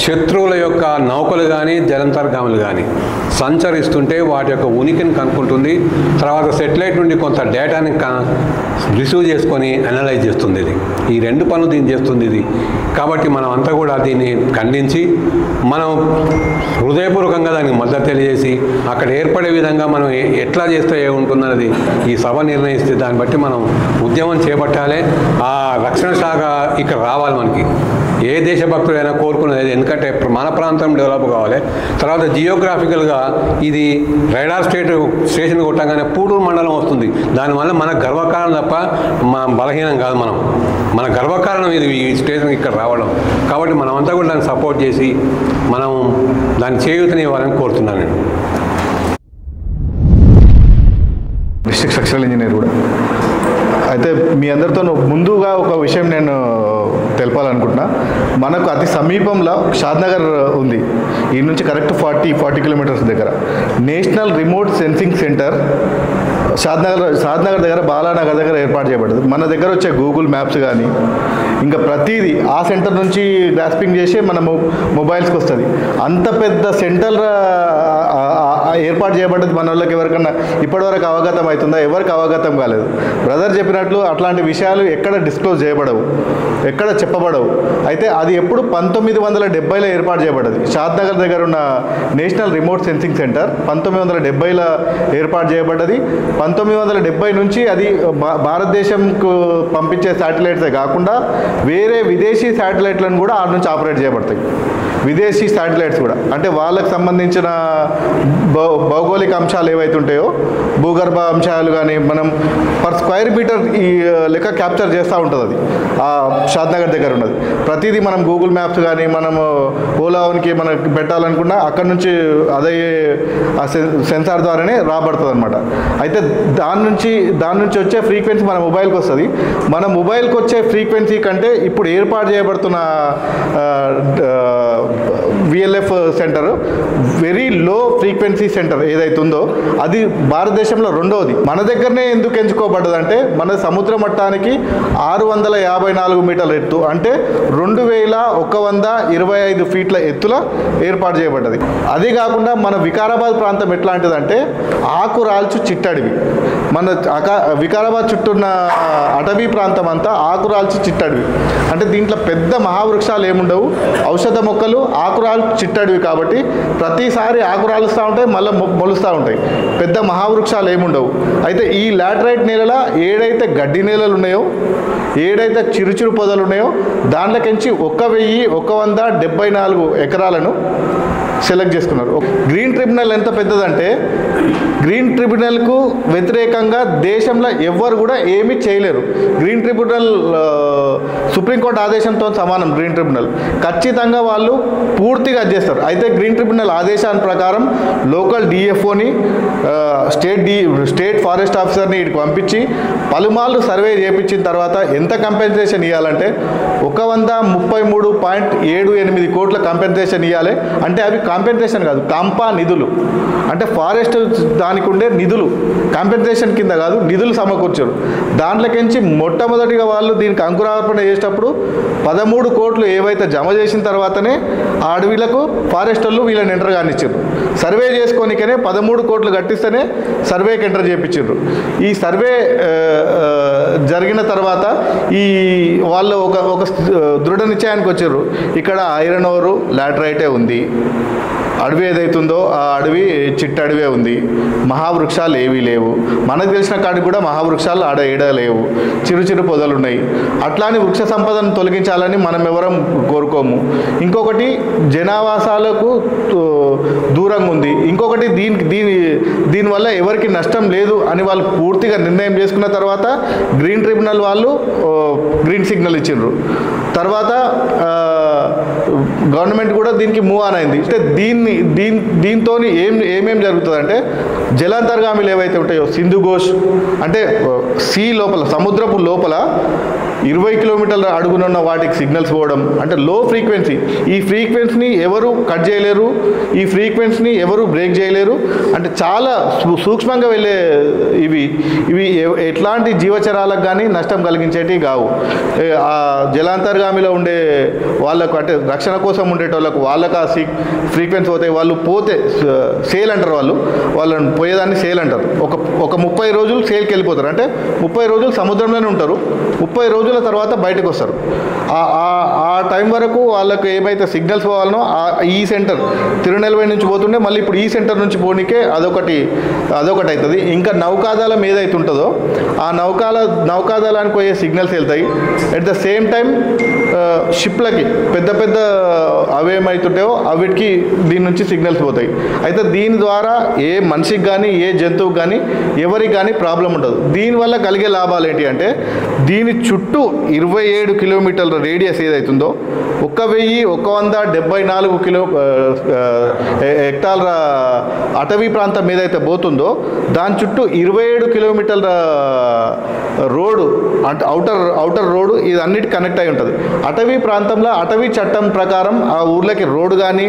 Speaker 4: శత్రువుల యొక్క నౌకలు కానీ జలంతర్గాములు కానీ సంచరిస్తుంటే వాటి యొక్క ఉనికిని కనుక్కుంటుంది. తర్వాత సెటిలైట్ నుండి కొంత డేటాని రిసీవ్ చేసుకొని అనలైజ్ చేస్తుంది. ఈ 2 పనులు దీన్ని చేస్తుంది ఇది. కాబట్టి మనం అంతా కూడా దీన్ని ఖండించి మనం హృదయపూర్వకంగా దానికి మద్దతు తెలియజేసి అక్కడ ఏర్పడే విధంగా మనం ఎట్లా చేస్తే ఉంటున్నది ఈ సభ నిర్ణయిస్తే దాన్ని బట్టి మనం ఉద్యమం చేపట్టాలి. ఆ రక్షణ శాఖ ఇక్కడ రావాలి. మనకి ఏ దేశభక్తుడైనా కోరుకునేది, ఎందుకంటే మన ప్రాంతం డెవలప్ కావాలి. తర్వాత జియోగ్రాఫికల్గా ఇది రాడార్ స్టేషన్ కొట్టగానే పూడూరు మండలం వస్తుంది. దానివల్ల మన గర్వకారణం తప్ప మన బలహీనం కాదు. మన గర్వకారణం ఇది ఈ స్టేషన్ ఇక్కడ రావడం. కాబట్టి మనం అంతా కూడా దాన్ని సపోర్ట్ చేసి మనం దాన్ని చేయూతనివ్వాలని కోరుతున్నాను నేను.
Speaker 5: డిస్ట్రిక్ట్ స్ట్రక్చరల్ ఇంజనీర్ కూడా. అయితే మీ అందరితో ముందుగా ఒక విషయం నేను తెలపాలనుకుంటున్నా. మనకు అతి సమీపంలో షాద్నగర్ ఉంది. ఈ నుంచి కరెక్ట్ 40 కిలోమీటర్స్ దగ్గర national remote sensing centre Shadnagar దగ్గర బాలానగర్ దగ్గర ఏర్పాటు చేయబడ్డది. మన దగ్గర వచ్చే గూగుల్ మ్యాప్స్ కానీ ఇంకా ప్రతిదీ ఆ సెంటర్ నుంచి గ్రాస్పింగ్ చేసి మన మొబైల్స్కి వస్తుంది. అంత పెద్ద సెంటర్ ఏర్పాటు చేయబడ్డది. మన వాళ్ళకి ఎవరికన్నా ఇప్పటివరకు అవగతం అవుతుందా? ఎవరికి అవగతం కాలేదు. బ్రదర్ చెప్పినట్లు అట్లాంటి విషయాలు ఎక్కడ డిస్క్లోజ్ చేయబడవు, ఎక్కడ చెప్పబడవు. అయితే అది ఎప్పుడు 1970లో ఏర్పాటు చేయబడ్డది. షాద్నగర్ దగ్గర ఉన్న నేషనల్ రిమోట్ సెన్సింగ్ సెంటర్ 1970లో ఏర్పాటు చేయబడ్డది. 1970 నుంచి అది భారతదేశంకు పంపించే శాటిలైట్సే కాకుండా వేరే విదేశీ శాటిలైట్లను కూడా ఆ నుంచి ఆపరేట్ చేయబడతాయి. విదేశీ శాటిలైట్స్ కూడా అంటే వాళ్ళకు సంబంధించిన భౌగోళిక అంశాలు ఏవైతే ఉంటాయో, భూగర్భ అంశాలు కానీ మనం పర్ స్క్వేర్ మీటర్ ఈ లెక్క క్యాప్చర్ చేస్తూ ఉంటుంది. అది ఆ షాద్నగర్ దగ్గర ఉన్నది. ప్రతిదీ మనం గూగుల్ మ్యాప్స్ కానీ మనం ఓలాకి మనకి పెట్టాలనుకున్నా అక్కడ నుంచి అదే ఆ సెన్సార్ ద్వారానే రాబడుతుంది అనమాట. అయితే దాని నుంచి వచ్చే ఫ్రీక్వెన్సీ మన మొబైల్కి వస్తుంది. మన మొబైల్కి వచ్చే ఫ్రీక్వెన్సీ కంటే ఇప్పుడు ఏర్పాటు చేయబడుతున్న VLF centre very low frequency centre ఏదైతే ఉందో అది భారతదేశంలో రెండవది. మన దగ్గరనే ఎందుకు ఎంచుకోబడ్డదంటే మన సముద్ర మట్టానికి 654 మీటర్ల ఎత్తు అంటే 2125 ఫీట్ల ఎత్తుల ఏర్పాటు చేయబడ్డది. అదే కాకుండా మన వికారాబాద్ ప్రాంతం ఎట్లాంటిదంటే ఆకురాల్చు చిట్టడివి. మన వికారాబాద్ చుట్టూ ఉన్న అటవీ ప్రాంతం అంతా ఆకురాల్చి చిట్టడివి. అంటే దీంట్లో పెద్ద మహావృక్షాలు ఏముండవు, ఔషధ మొక్కలు ఆకురాలు చిట్టడివి కాబట్టి ప్రతిసారి ఆకురాలుస్తూ ఉంటాయి, మళ్ళీ మొలుస్తూ ఉంటాయి. పెద్ద మహావృక్షాలు ఏముండవు. అయితే ఈ లాటరైట్ నేలల ఏడైతే గడ్డి నేలలు ఉన్నాయో, ఏడైతే చిరుచిరు పొదలు ఉన్నాయో దాంట్లోకించి 1174 ఎకరాలను సెలెక్ట్ చేసుకున్నారు. గ్రీన్ ట్రిబ్యునల్ ఎంత పెద్దదంటే గ్రీన్ ట్రిబ్యునల్కు వ్యతిరేకంగా దేశంలో ఎవ్వరు కూడా ఏమీ చేయలేరు. గ్రీన్ ట్రిబ్యునల్ సుప్రీంకోర్టు ఆదేశంతో సమానం. గ్రీన్ ట్రిబ్యునల్ ఖచ్చితంగా వాళ్ళు పూర్తిగా చేస్తారు. అయితే గ్రీన్ ట్రిబ్యునల్ ఆదేశాల ప్రకారం లోకల్ డిఎఫ్ఓని స్టేట్ ఫారెస్ట్ ఆఫీసర్ని ఇక్కడికి పంపించి పలుమార్లు సర్వే చేయించిన తర్వాత ఎంత కంపెన్సేషన్ ఇవ్వాలంటే 133.78 కోట్ల కంపెన్సేషన్ ఇవ్వాలి. అంటే అవి కాంపెన్సేషన్ కాదు, కాంపా నిధులు. అంటే ఫారెస్ట్ దానికి ఉండే నిధులు కాంపెన్సేషన్ కింద కాదు, నిధులు సమకూర్చారు. దాంట్లోకించి మొట్టమొదటిగా వాళ్ళు దీనికి అంకురార్పణ చేసేటప్పుడు 13 కోట్లు ఏవైతే జమ చేసిన తర్వాతనే ఆ అడవిలకు ఫారెస్ట్ వాళ్ళు వీళ్ళని ఎంటర్ కానిచ్చారు. సర్వే చేసుకోనికనే 13 కోట్లు కట్టిస్తేనే సర్వేకి ఎంటర్ చేయించారు. ఈ సర్వే జరిగిన తర్వాత వాళ్ళు ఒక దృఢ నిశ్చయానికి వచ్చారు. ఇక్కడ ఐరన్ ఓరు లాటరైటే ఉంది, అడవి ఏదైతుందో ఆ అడవి చిట్టడవే ఉంది, మహావృక్షాలు ఏవీ లేవు. మనకు తెలిసిన కాడికి కూడా మహావృక్షాలు ఏడ లేవు, చిరు పొదలు ఉన్నాయి. అట్లానే వృక్ష సంపదను తొలగించాలని మనం ఎవరం కోరుకోము. ఇంకొకటి జనావాసాలకు దూరంగా ఉంది. ఇంకొకటి దీనివల్ల ఎవరికి నష్టం లేదు అని వాళ్ళు పూర్తిగా నిర్ణయం చేసుకున్న తర్వాత గ్రీన్ ట్రిబ్యునల్ వాళ్ళు గ్రీన్ సిగ్నల్ ఇచ్చిండ్రు. తర్వాత గవర్నమెంట్ కూడా దీనికి మూవ్ ఆన్ అయింది. అంటే దీంతో ఏమేం జరుగుతుందంటే జలాంతర్గామిలు ఏవైతే ఉంటాయో సింధు ఘోష్ అంటే సీ లోపల సముద్రపు లోపల 20 కిలోమీటర్ల అడుగునున్న వాటికి సిగ్నల్స్ పోవడం అంటే లో ఫ్రీక్వెన్సీ. ఈ ఫ్రీక్వెన్సీని ఎవరు కట్ చేయలేరు, ఈ ఫ్రీక్వెన్సీని ఎవరు బ్రేక్ చేయలేరు. అంటే చాలా సూక్ష్మంగా వెళ్ళే ఇవి ఎట్లాంటి జీవచరాలకు కానీ నష్టం కలిగించేటివి కావు. ఆ జలాంతర్గామిలో ఉండే వాళ్ళకు అంటే రక్షణ కోసం ఉండేటోళ్ళకు వాళ్ళకు ఆ ఫ్రీక్వెన్సీ పోతాయి. వాళ్ళు పోతే సేల్ అంటారు, వాళ్ళని పోయేదాన్ని సేల్ అంటారు. ఒక 30 రోజులు సేల్కి వెళ్ళిపోతారు. అంటే 30 రోజులు సముద్రంలోనే ఉంటారు, 30 రోజుల తర్వాత బయటకు వస్తారు. ఆ టైం వరకు వాళ్ళకు ఏమైతే సిగ్నల్స్ పోవాలనో ఈ సెంటర్ తిరునెల్వేలి నుంచి పోతుండే మళ్ళీ ఇప్పుడు ఈ సెంటర్ నుంచి పోనీకే అదొకటి అవుతుంది. ఇంకా నౌకాదళం ఏదైతే ఉంటుందో ఆ నౌకాదళానికి పోయే సిగ్నల్స్ వెళ్తాయి. అట్ ద సేమ్ టైం షిప్లకి పెద్ద అవేమవుతుంటాయో అవిటికి దీని నుంచి సిగ్నల్స్ పోతాయి. అయితే దీని ద్వారా ఏ మనిషికి కానీ ఏ జంతువుకి కానీ ఎవరికి కానీ ప్రాబ్లం ఉండదు. దీనివల్ల కలిగే లాభాలు ఏంటి అంటే దీని చుట్టూ 27 కిలోమీటర్ల రేడియస్ ఏదైతుందో 1174 హెక్టార్ల అటవీ ప్రాంతం ఏదైతే పోతుందో దాని చుట్టూ 27 కిలోమీటర్ల రోడ్డు అంటే అవుటర్ రోడ్డు ఇది అన్నిటి కనెక్ట్ అయి ఉంటుంది. అటవీ ప్రాంతంలో అటవీ చట్టం ప్రకారం ఆ ఊర్లకి రోడ్డు కానీ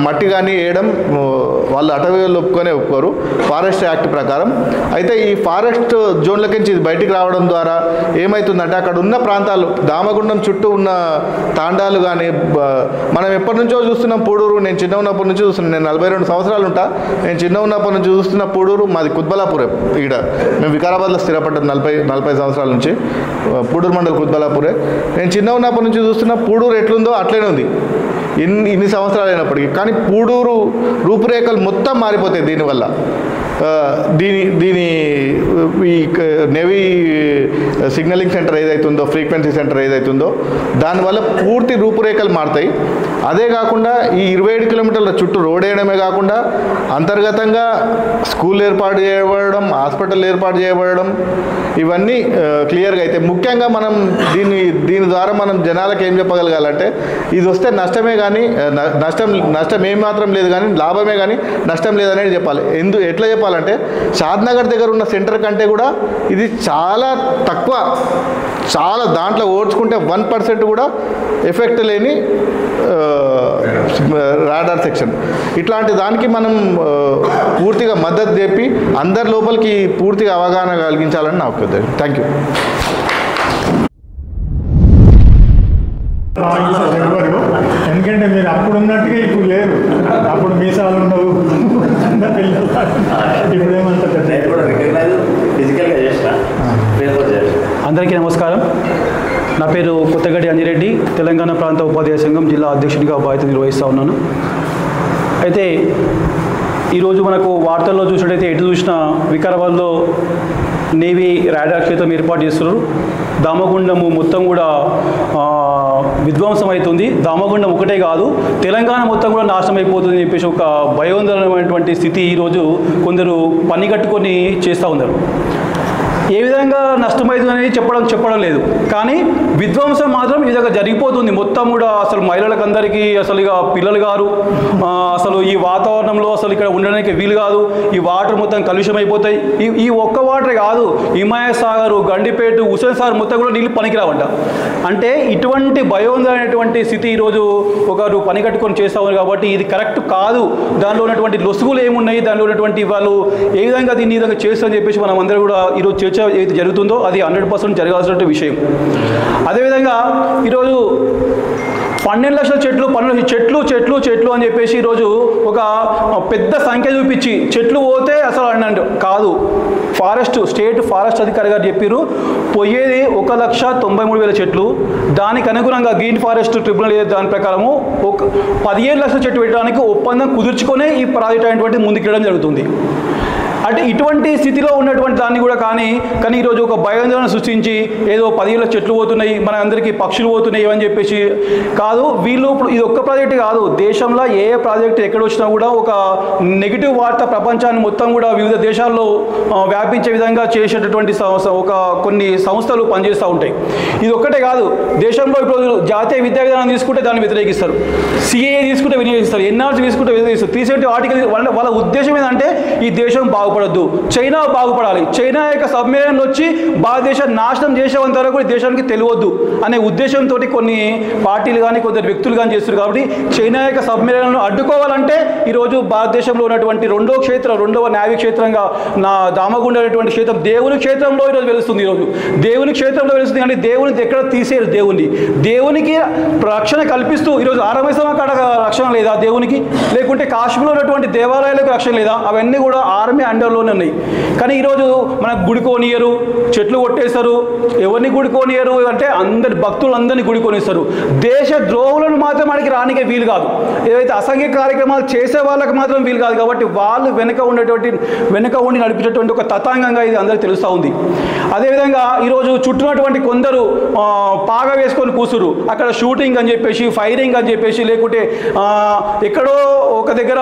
Speaker 5: మట్టి కానీ వేయడం వాళ్ళు అటవీలో ఒప్పుకోరు ఫారెస్ట్ యాక్ట్ ప్రకారం. అయితే ఈ ఫారెస్ట్ జోన్లకించి ఇది బయటికి రావడం ద్వారా ఏమవుతుందంటే అక్కడ ఉన్న ప్రాంతాలు దామగుండం చుట్టూ ఉన్న తాండాలు కానీ మనం ఎప్పటి నుంచో చూస్తున్నాం. పూడూరు నేను చిన్న ఉన్నప్పటి నుంచి చూస్తున్నాను. నేను 42 సంవత్సరాలు ఉంటా. నేను చిన్న ఉన్నప్పటి నుంచి చూస్తున్న పూడూరు మాది కుత్బలాపూరే. ఇక్కడ మేము వికారాబాద్లో స్థిరపడ్డాం 40 సంవత్సరాల నుంచి. పూడూరు మండల్ కుత్బలాపూరే. నేను చిన్న ఉన్నప్పటి నుంచి చూస్తున్న పూడూరు ఎట్లుందో అట్లనే ఉంది ఇన్ని సంవత్సరాలు అయినప్పటికీ. కానీ పూడూరు రూపురేఖలు మొత్తం మారిపోతాయి దీనివల్ల. దీని ఈ నేవీ సిగ్నలింగ్ సెంటర్ ఏదైతుందో ఫ్రీక్వెన్సీ సెంటర్ ఏదైతుందో దానివల్ల పూర్తి రూపురేఖలు మారుతాయి. అదే కాకుండా ఈ 27 కిలోమీటర్ల చుట్టూ రోడ్ వేయడమే కాకుండా అంతర్గతంగా స్కూల్ ఏర్పాటు చేయబడడం, హాస్పిటల్ ఏర్పాటు చేయబడడం ఇవన్నీ క్లియర్గా అయితే ముఖ్యంగా మనం దీని ద్వారా మనం జనాలకు ఏం చెప్పగలగాలంటే ఇది వస్తే నష్టమే కానీ నష్టం ఏమాత్రం లేదు కానీ లాభమే కానీ నష్టం లేదనేది చెప్పాలి. ఎట్లా చెప్పాలంటే షాద్నగర్ దగ్గర ఉన్న సెంటర్ కంటే కూడా ఇది చాలా తక్కువ, చాలా దాంట్లో ఓడ్చుకుంటే 1% కూడా ఎఫెక్ట్ లేని రాడార్ సెక్షన్. ఇట్లాంటి దానికి మనం పూర్తిగా మద్దతు చెప్పి అందరి లోపలికి పూర్తిగా అవగాహన కలిగించాలని నా ఉద్దేశం. Thank you.
Speaker 2: ఎందుకంటే మీరు అప్పుడు ఉన్నట్టుగా ఇప్పుడు లేరు. అప్పుడు మీసాలు ఉండవు, పిల్లలు ఇప్పుడు ఏమంటారు
Speaker 6: అధ్యక్షుడిగా బాధ్యత నిర్వహిస్తూ ఉన్నాను. అయితే ఈరోజు మనకు వార్తల్లో చూసినట్టయితే ఎటు చూసినా వికారాబాద్లో నేవీ రాడార్ క్షేత్రం ఏర్పాటు చేస్తున్నారు. దామగుండము మొత్తం కూడా విధ్వంసం అవుతుంది. దామగుండం ఒకటే కాదు, తెలంగాణ మొత్తం కూడా నాశనం అయిపోతుందని చెప్పేసి ఒక భయోందరమైనటువంటి స్థితి ఈరోజు కొందరు పని కట్టుకొని చేస్తూ ఉన్నారు. ఏ విధంగా నష్టమవుతుందని చెప్పడం లేదు, కానీ విధ్వంసం మాత్రం ఈ విధంగా జరిగిపోతుంది. మొత్తం కూడా అసలు మహిళలకు అందరికీ అసలు ఇక పిల్లలు గారు, అసలు ఈ వాతావరణంలో అసలు ఇక్కడ ఉండడానికి వీలు కాదు. ఈ వాటర్ మొత్తం కలుషితం అయిపోతాయి. ఈ ఒక్క వాటరే కాదు, హిమాయత్ సాగర్, గండిపేట, హుస్సేన్ సాగర్ మొత్తం కూడా నీళ్ళు పనికిరావంట. అంటే ఇటువంటి భయోందరమైనటువంటి స్థితి ఈరోజు ఒకరు పని కట్టుకొని చేస్తూ ఉన్నారు. కాబట్టి ఇది కరెక్ట్ కాదు. దానిలో ఉన్నటువంటి లొసుగులు ఏమున్నాయి, దానిలో ఉన్నటువంటి వాళ్ళు ఏ విధంగా దీన్ని ఈ విధంగా చేస్తారని చెప్పేసి మనం అందరూ కూడా ఈరోజు చర్చ ఏది జరుగుతుందో అది 100% జరగాల్సిన విషయం. అదేవిధంగా ఈరోజు 12 లక్షల చెట్లు అని చెప్పేసి ఈరోజు ఒక పెద్ద సంఖ్య చూపించి చెట్లు పోతే అసలు అన్నట్టు కాదు. స్టేట్ ఫారెస్ట్ అధికారి గారు చెప్పారు పోయేది 1,93,000 చెట్లు. దానికి అనుగుణంగా గ్రీన్ ఫారెస్ట్ ట్రిబ్యునల్ దాని ప్రకారము 17 లక్షల చెట్లు పెట్టడానికి ఒప్పందం కుదుర్చుకొనే ఈ ప్రాజెక్ట్ అనేటువంటి ముందుకెళ్ళడం జరుగుతుంది. అంటే ఇటువంటి స్థితిలో ఉన్నటువంటి దాన్ని కూడా కానీ ఈరోజు ఒక భయాందోళన సృష్టించి ఏదో 17 చెట్లు పోతున్నాయి, మన అందరికీ పక్షులు పోతున్నాయి అని చెప్పేసి కాదు. వీళ్ళు ఇప్పుడు ఇది ఒక్క ప్రాజెక్ట్ కాదు, దేశంలో ఏ ప్రాజెక్ట్ ఎక్కడ వచ్చినా కూడా ఒక నెగిటివ్ వార్త ప్రపంచాన్ని మొత్తం కూడా వివిధ దేశాల్లో వ్యాపించే విధంగా చేసేటటువంటి ఒక కొన్ని సంస్థలు పనిచేస్తూ ఉంటాయి. ఇది ఒక్కటే కాదు, దేశంలో ఇప్పుడు జాతీయ విద్యా విధానం తీసుకుంటే దాన్ని వ్యతిరేకిస్తారు, సిఏఏ తీసుకుంటే వ్యతిరేకిస్తారు, ఎన్ఆర్సీ తీసుకుంటే వ్యతిరేకిస్తారు. 370 ఆర్టికల్ వాళ్ళ ఉద్దేశం ఏంటంటే ఈ దేశం బాగుపడద్దు, చైనా బాగుపడాలి, చైనా యొక్క సమ్మేళనంలో వచ్చి భారతదేశం నాశనం చేసేంత వరకు దేశానికి తెలియవద్దు అనే ఉద్దేశంతో కొన్ని పార్టీలు కానీ కొందరు వ్యక్తులు కానీ చేస్తారు. కాబట్టి చైనా యొక్క సమ్మేళనంలో అడ్డుకోవాలంటే ఈరోజు భారతదేశంలో ఉన్నటువంటి రెండవ న్యాయ క్షేత్రంగా నా దామగుండ అనేటువంటి క్షేత్రం దేవుని క్షేత్రంలో ఈరోజు వెలుస్తుంది. ఈరోజు దేవుని క్షేత్రంలో వెలుస్తుంది. కానీ దేవుని ఎక్కడ తీసేరు, దేవునికి రక్షణ కల్పిస్తూ ఈరోజు ఆరమేశ్వరం కాడ రక్షణ లేదా దేవునికి, లేకుంటే కాశ్మీర్లో ఉన్నటువంటి దేవాలయాలకు రక్షణ లేదా, అవన్నీ కూడా ఆర్మీ అండర్లోనే ఉన్నాయి. కానీ ఈరోజు మనకు గుడికోనియరు, చెట్లు కొట్టేస్తారు. ఎవరిని గుడికోనియరు అంటే అందరి భక్తులందరినీ గుడికొనిస్తారు. దేశ ద్రోహులను మాత్రం మనకి రానికే వీలు కాదు. ఏదైతే అసంఘిక కార్యక్రమాలు చేసే వాళ్ళకి మాత్రం వీలు కాదు. కాబట్టి వాళ్ళు వెనుక ఉండి నడిపేటటువంటి ఒక తతాంగంగా ఇది అందరికీ తెలుస్తూ ఉంది. అదేవిధంగా ఈరోజు చుట్టూనటువంటి కొందరు పాగా వేసుకొని కూసురు, అక్కడ షూటింగ్ అని చెప్పేసి, ఫైరింగ్ అని చెప్పేసి, లేకుంటే ఎక్కడో ఒక దగ్గర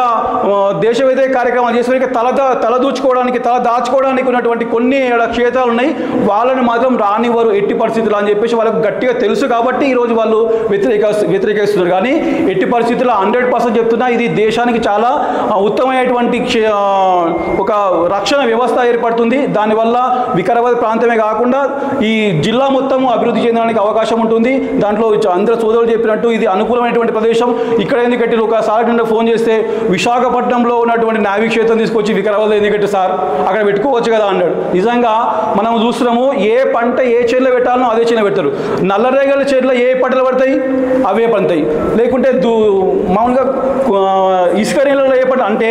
Speaker 6: దేశ వ్యతిరేక కార్యక్రమాలు చేసుకుని తల దాచుకోవడానికి ఉన్నటువంటి కొన్ని క్షేత్రాలు ఉన్నాయి. వాళ్ళని మాత్రం రానివ్వరు ఎట్టి పరిస్థితులు అని చెప్పేసి వాళ్ళకు గట్టిగా తెలుసు. కాబట్టి ఈరోజు వాళ్ళు వ్యతిరేకిస్తున్నారు. కానీ ఎట్టి పరిస్థితుల్లో 100% చెప్తున్నా, ఇది దేశానికి చాలా ఉత్తమమైనటువంటి ఒక రక్షణ వ్యవస్థ ఏర్పడుతుంది. దానివల్ల వికారాబాద్ ప్రాంతమే కాకుండా ఈ జిల్లా మొత్తం అభివృద్ధి చెందడానికి అవకాశం ఉంటుంది. దాంట్లో అందరూ సోదరులు చెప్పినట్టు ఇది అనుకూలమైనటువంటి ప్రదేశం. ఇక్కడ ఎందుకంటే ఒకసారి నిన్న ఫోన్ చేస్తే విశాఖపట్నంలో ఉన్నటువంటి నావీ క్షేత్రం తీసుకొచ్చి వికారాబాద్లో ఎందుకంటే సార్ అక్కడ పెట్టుకోవచ్చు కదా అన్నాడు. నిజంగా మనం చూస్తున్నాము, ఏ పంట ఏ చేనులో పెట్టాలనో అదే చేనులో పెడతారు. నల్లరేగల చేనులో ఏ పంటలు పడతాయి అవే పండుతాయి. లేకుంటే మామూలుగా ఇసుక నీళ్ళలో ఏ పంట అంటే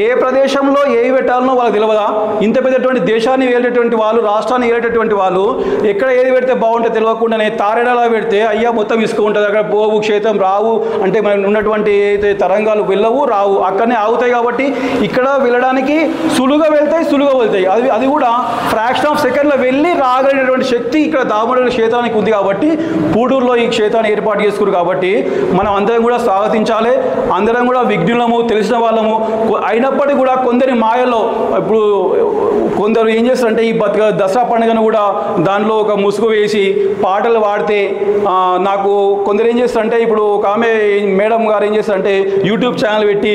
Speaker 6: ఏ ప్రదేశంలో ఏవి పెట్టాలనో వాళ్ళకి తెలియదా? ఇంత పెద్దటువంటి దేశాన్ని వేలేటటువంటి వాళ్ళు, రాష్ట్రాన్ని వేలేటటువంటి వాళ్ళు ఎక్కడ ఏది పెడితే బాగుంటే తెలియకుండానే తారేడలా పెడితే అయ్యా మొత్తం ఇసుక ఉంటుంది, అక్కడ పోవు క్షేత్రం రావు అంటే మనం ఉన్నటువంటి ఏదైతే తరంగాలు వెళ్ళవు రావు, అక్కడనే ఆగుతాయి. కాబట్టి ఇక్కడ వెళ్ళడానికి సులువుగా వెళ్తాయి. అది కూడా ఫ్రాక్షన్ ఆఫ్ సెకండ్లో వెళ్ళి రాగలిగినటువంటి శక్తి ఇక్కడ దామోదర క్షేత్రానికి ఉంది. కాబట్టి పూడూరులో ఈ క్షేత్రాన్ని ఏర్పాటు చేసుకున్నారు. కాబట్టి మనం అందరం కూడా స్వాగతించాలి. అందరం కూడా విఘ్నులము, తెలిసిన వాళ్ళము. అయినప్పటికీ కూడా కొందరి మాయలో ఇప్పుడు కొందరు ఏం చేస్తారంటే ఈ దసరా పండుగను కూడా దానిలో ఒక ముసుగు వేసి పాటలు పాడితే నాకు కొందరు ఏం చేస్తారంటే ఇప్పుడు ఒక ఆమె మేడం గారు ఏం చేస్తారంటే యూట్యూబ్ ఛానల్ పెట్టి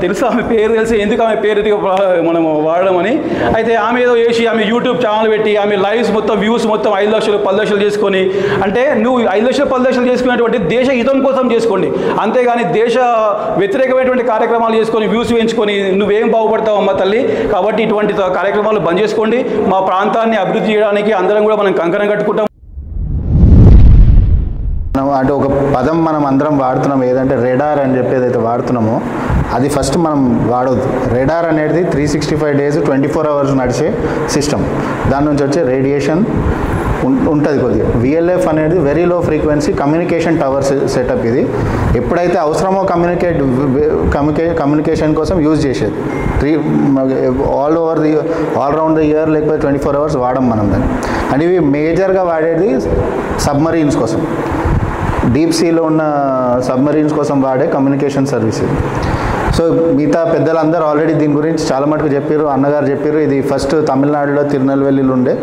Speaker 6: తెలుసు, ఆమె పేరు తెలిసి ఎందుకు ఆమె పేరు మనం వాడడం అని. అయితే ఆమె ఏదో చేసి ఆమె యూట్యూబ్ ఛానల్ పెట్టి ఆమె లైవ్స్ మొత్తం వ్యూస్ మొత్తం 5 లక్షలు 10 లక్షలు చేసుకొని, అంటే నువ్వు 5 లక్షలు 10 లక్షలు చేసుకునేటువంటి దేశ హితం కోసం చేసుకోండి, అంతేగాని దేశ వ్యతిరేకమైనటువంటి కార్యక్రమాలు చేసుకొని వ్యూస్ వేయించుకొని నువ్వేం బాగుపడతావు అమ్మ తల్లి. కాబట్టి ఇటువంటి కార్యక్రమాలు బంద్ చేసుకోండి. మా ప్రాంతాన్ని అభివృద్ధి చేయడానికి అందరం కూడా మనం కంకణం కట్టుకుంటాం.
Speaker 5: అంటే ఒక పదం మనం అందరం వాడుతున్నాం, ఏదంటే రెడార్ అని చెప్పి ఏదైతే వాడుతున్నామో అది ఫస్ట్ మనం వాడవద్దు. రెడార్ అనేది 365 days 24 hours నడిచే సిస్టమ్. దాని నుంచి వచ్చే రేడియేషన్
Speaker 7: ఉంటుంది కొద్దిగా. విఎల్ఎఫ్ అనేది very low frequency communication tower setup. ఇది ఎప్పుడైతే అవసరమో కమ్యూనికేషన్ కోసం యూజ్ చేసేది. ఆల్ రౌండ్ ద ఇయర్ లేకపోతే 24 hours వాడడం మనం దాన్ని. అండ్ ఇవి మేజర్గా వాడేది సబ్మరీన్స్ కోసం, డీప్ సీలో ఉన్న సబ్మరీన్స్ కోసం వాడే కమ్యూనికేషన్ సర్వీస్. సో మిగతా పెద్దలందరూ ఆల్రెడీ దీని గురించి చాలా మటుకు చెప్పారు, అన్నగారు చెప్పారు. ఇది ఫస్ట్ తమిళనాడులో తిరునెల్వేలిలో ఉండే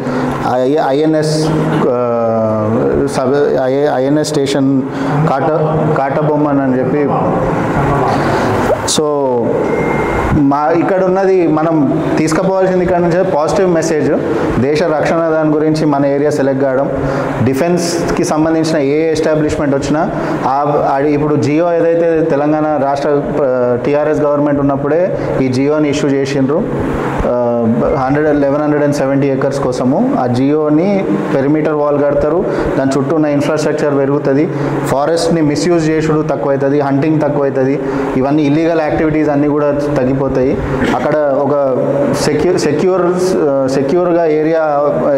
Speaker 7: ఐఎన్ఎస్ స్టేషన్ కాటబొమ్మన్ అని చెప్పి. సో ఇక్కడ ఉన్నది మనం తీసుకుపోవాల్సింది ఇక్కడ నుంచి పాజిటివ్ మెసేజ్. దేశ రక్షణ దాని గురించి మన ఏరియా సెలెక్ట్ కావడం, డిఫెన్స్కి సంబంధించిన ఏ ఎస్టాబ్లిష్మెంట్ వచ్చినా ఇప్పుడు జియో ఏదైతే తెలంగాణ రాష్ట్ర టీఆర్ఎస్ గవర్నమెంట్ ఉన్నప్పుడే ఈ జియోని ఇష్యూ చేసిండ్రు 1170 acres కోసము. ఆ జియోని పెరిమీటర్ వాల్ కడతారు, దాని చుట్టూ ఉన్న ఇన్ఫ్రాస్ట్రక్చర్ పెరుగుతుంది, ఫారెస్ట్ని మిస్యూజ్ చేసుడు తక్కువవుతుంది, హంటింగ్ తక్కువవుతుంది, ఇవన్నీ ఇల్లీగల్ యాక్టివిటీస్ అన్నీ కూడా తగ్గిపోతాయి. అక్కడ ఒక సెక్యూర్గా ఏరియా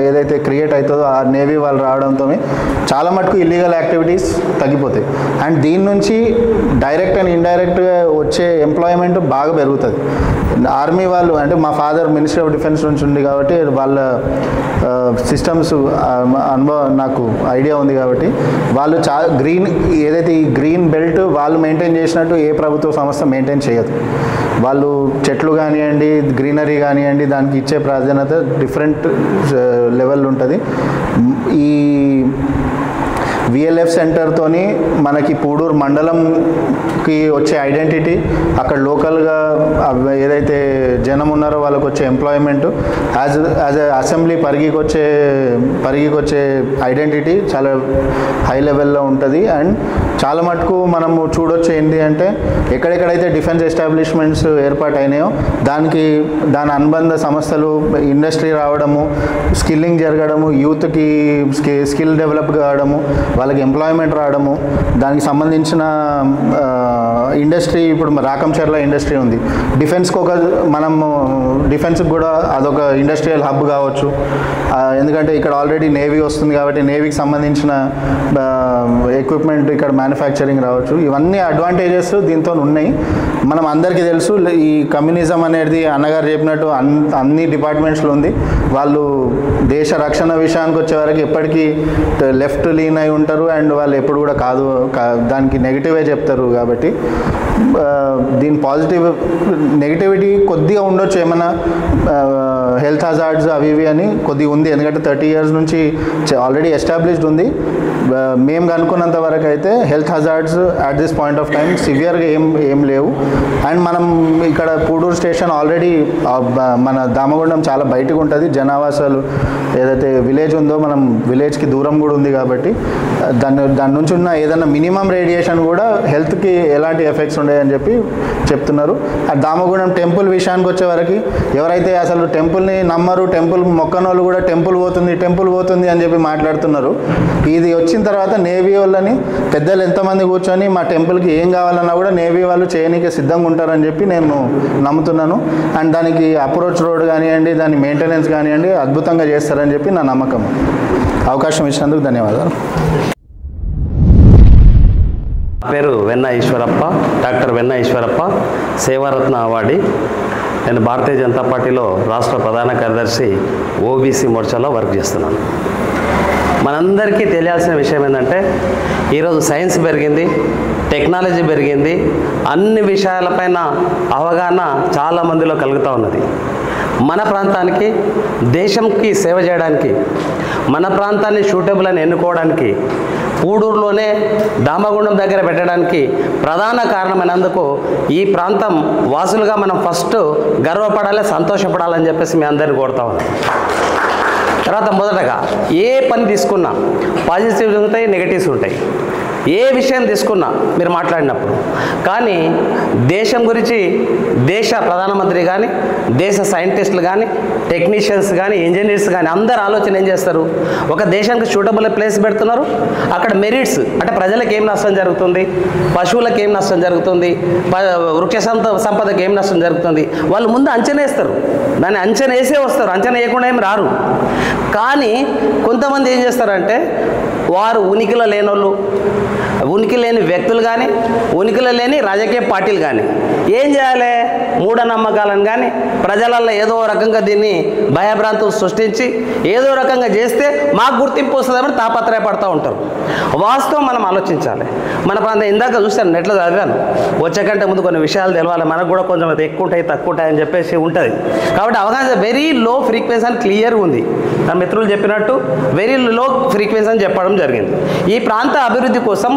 Speaker 7: ఏదైతే క్రియేట్ అవుతుందో ఆ నేవీ వాళ్ళు రావడంతో చాలా మటుకు ఇల్లీగల్ యాక్టివిటీస్ తగ్గిపోతాయి. అండ్ దీని నుంచి డైరెక్ట్ అండ్ ఇండైరెక్ట్గా వచ్చే ఎంప్లాయ్మెంట్ బాగా పెరుగుతుంది. ఆర్మీ వాళ్ళు అంటే మా ఫాదర్ మినిస్ట్రీ ఆఫ్ డిఫెన్స్ నుంచి ఉంది కాబట్టి వాళ్ళ సిస్టమ్స్ అనుభవం నాకు ఐడియా ఉంది కాబట్టి వాళ్ళు గ్రీన్ ఏదైతే ఈ గ్రీన్ బెల్ట్ వాళ్ళు మెయింటైన్ చేసినట్టు ఏ ప్రభుత్వ సంస్థ మెయింటైన్ చేయదు. వాళ్ళు చెట్లు కానివ్వండి, గ్రీనరీ కానివ్వండి, దానికి ఇచ్చే ప్రాధాన్యత డిఫరెంట్ లెవెల్ ఉంటుంది. ఈ విఎల్ఎఫ్ సెంటర్తోని మనకి పూడూరు మండలంకి వచ్చే ఐడెంటిటీ, అక్కడ లోకల్గా ఏదైతే జనం ఉన్నారో వాళ్ళకి వచ్చే ఎంప్లాయ్మెంట్, యాజ్ అసెంబ్లీ పరిగికి వచ్చే ఐడెంటిటీ చాలా హై లెవెల్లో ఉంటుంది. అండ్ చాలా మటుకు మనము చూడొచ్చు ఏంటి అంటే ఎక్కడెక్కడైతే డిఫెన్స్ ఎస్టాబ్లిష్మెంట్స్ ఏర్పాటు అయినాయో దాని అనుబంధ సంస్థలు, ఇండస్ట్రీ రావడము, స్కిల్లింగ్ జరగడము, యూత్కి స్కిల్ డెవలప్ కావడము, వాళ్ళకి ఎంప్లాయ్మెంట్ రావడము, దానికి సంబంధించిన ఇండస్ట్రీ. ఇప్పుడు రాకంచర్ల ఇండస్ట్రీ ఉంది, డిఫెన్స్కి కూడా అదొక ఇండస్ట్రియల్ హబ్ కావచ్చు. ఎందుకంటే ఇక్కడ ఆల్రెడీ నేవీ వస్తుంది కాబట్టి నేవీకి సంబంధించిన ఎక్విప్మెంట్ ఇక్కడ మ్యానుఫ్యాక్చరింగ్ రావచ్చు. ఇవన్నీ అడ్వాంటేజెస్ దీంతో ఉన్నాయి. మనం అందరికీ తెలుసు ఈ కమ్యూనిజం అనేది అన్నగారు చెప్పినట్టు అన్ని డిపార్ట్మెంట్స్లో ఉంది. వాళ్ళు దేశ రక్షణ విషయానికి వచ్చే వరకు ఎప్పటికీ లెఫ్ట్ లీన్ అయి ఉంటారు అండ్ వాళ్ళు ఎప్పుడు కూడా దానికి నెగిటివే చెప్తారు. కాబట్టి దీని నెగిటివిటీ కొద్దిగా ఉండొచ్చు, ఏమైనా హెల్త్ హజార్డ్స్ అవి ఇవి అని కొద్దిగా ఉంది. ఎందుకంటే 30 years నుంచి ఆల్రెడీ ఎస్టాబ్లిష్డ్ ఉంది. మేము కనుక్కున్నంత వరకు అయితే health hazards at this point of time సివియర్గా ఏం లేవు. అండ్ మనం ఇక్కడ పూడూరు స్టేషన్ ఆల్రెడీ మన దామగుండం చాలా బయటకు ఉంటుంది. జనావాసాలు ఏదైతే విలేజ్ ఉందో మనం విలేజ్కి దూరం కూడా ఉంది కాబట్టి దాని నుంచి ఉన్న ఏదైనా మినిమం రేడియేషన్ కూడా హెల్త్కి ఎలాంటి ఎఫెక్ట్స్ ఉండేయని చెప్పి చెప్తున్నారు. దామగుండం టెంపుల్ విషయానికి వచ్చే వరకు ఎవరైతే అసలు టెంపుల్ని నమ్మరు, టెంపుల్ మొక్కనోళ్ళు కూడా టెంపుల్ పోతుంది అని చెప్పి మాట్లాడుతున్నారు. ఇది వచ్చిన తర్వాత నేవీ వాళ్ళని పెద్దలు ఎంతమంది కూర్చొని మా టెంపుల్కి ఏం కావాలన్నా కూడా నేవీ వాళ్ళు చేయనీకి సిద్ధంగా ఉంటారని చెప్పి నేను నమ్ముతున్నాను. అండ్ దానికి అప్రోచ్ రోడ్ కానివ్వండి, దాని మెయింటెనెన్స్ కానివ్వండి అద్భుతంగా చేస్తారని చెప్పి నా నమ్మకం. అవకాశం ఇచ్చినందుకు ధన్యవాదాలు.
Speaker 8: పేరు వెన్న ఈశ్వరప్ప, డాక్టర్ వెన్న ఈశ్వరప్ప, సేవారత్న అవార్డీ. నేను భారతీయ జనతా పార్టీలో రాష్ట్ర ప్రధాన కార్యదర్శి ఓబీసీ మోర్చాలో వర్క్ చేస్తున్నాను. మనందరికీ తెలియాల్సిన విషయం ఏంటంటే ఈరోజు సైన్స్ పెరిగింది, టెక్నాలజీ పెరిగింది, అన్ని విషయాలపైన అవగాహన చాలా మందిలో కలుగుతూ ఉన్నది. మన ప్రాంతానికి, దేశంకి సేవ చేయడానికి, మన ప్రాంతాన్ని సూటబుల్ అని ఎన్నుకోవడానికి, పూడూరులోనే దామగుండం దగ్గర పెట్టడానికి ప్రధాన కారణమైనందుకు ఈ ప్రాంతం వాసులుగా మనం ఫస్ట్ గర్వపడాలి, సంతోషపడాలని చెప్పేసి మీ అందరిని కోరుతా ఉన్నాం. తర్వాత మొదటగా ఏ పని తీసుకున్నా పాజిటివ్స్ ఉంటాయి, నెగటివ్స్ ఉంటాయి. ఏ విషయం తీసుకున్నా మీరు మాట్లాడినప్పుడు. కానీ దేశం గురించి దేశ ప్రధానమంత్రి కానీ, దేశ సైంటిస్టులు కానీ, టెక్నీషియన్స్ కానీ, ఇంజనీర్స్ కానీ అందరు ఆలోచన ఏం చేస్తారు? ఒక దేశానికి సూటబుల్ ప్లేస్ పెడుతున్నారు. అక్కడ మెరిట్స్ అంటే ప్రజలకు ఏం నష్టం జరుగుతుంది, పశువులకు ఏం నష్టం జరుగుతుంది, వృక్ష సంపదకి ఏం నష్టం జరుగుతుంది, వాళ్ళు ముందు అంచనా వేస్తారు. దాన్ని అంచనా వేసే వస్తారు, అంచనా వేయకుండా ఏమి రారు. కానీ కొంతమంది ఏం చేస్తారంటే వారు ఉనికిలో లేనోళ్ళు, ఉనికి లేని వ్యక్తులు కానీ, ఉనికిలో లేని రాజకీయ పార్టీలు కానీ ఏం చేయాలి? మూఢనమ్మకాలను కానీ ప్రజలలో ఏదో రకంగా దీన్ని భయభ్రాంతులు సృష్టించి ఏదో రకంగా చేస్తే మాకు గుర్తింపు వస్తుందని తాపత్రయపడుతూ ఉంటారు. వాస్తవం మనం ఆలోచించాలి. మన ప్రాంతం ఇందాక చూస్తాను, నెట్లో చదివాను, వచ్చేకంటే ముందు కొన్ని విషయాలు తెలవాలి, మనకు కూడా కొంచెం ఎక్కువ ఉంటాయి తక్కువ ఉంటాయి అని చెప్పేసి ఉంటుంది. కాబట్టి అవగాహన వెరీ లో ఫ్రీక్వెన్సీ అని క్లియర్గా ఉంది. నా మిత్రులు చెప్పినట్టు వెరీ లో ఫ్రీక్వెన్సీ అని చెప్పడం జరిగింది. ఈ ప్రాంత అభివృద్ధి కోసం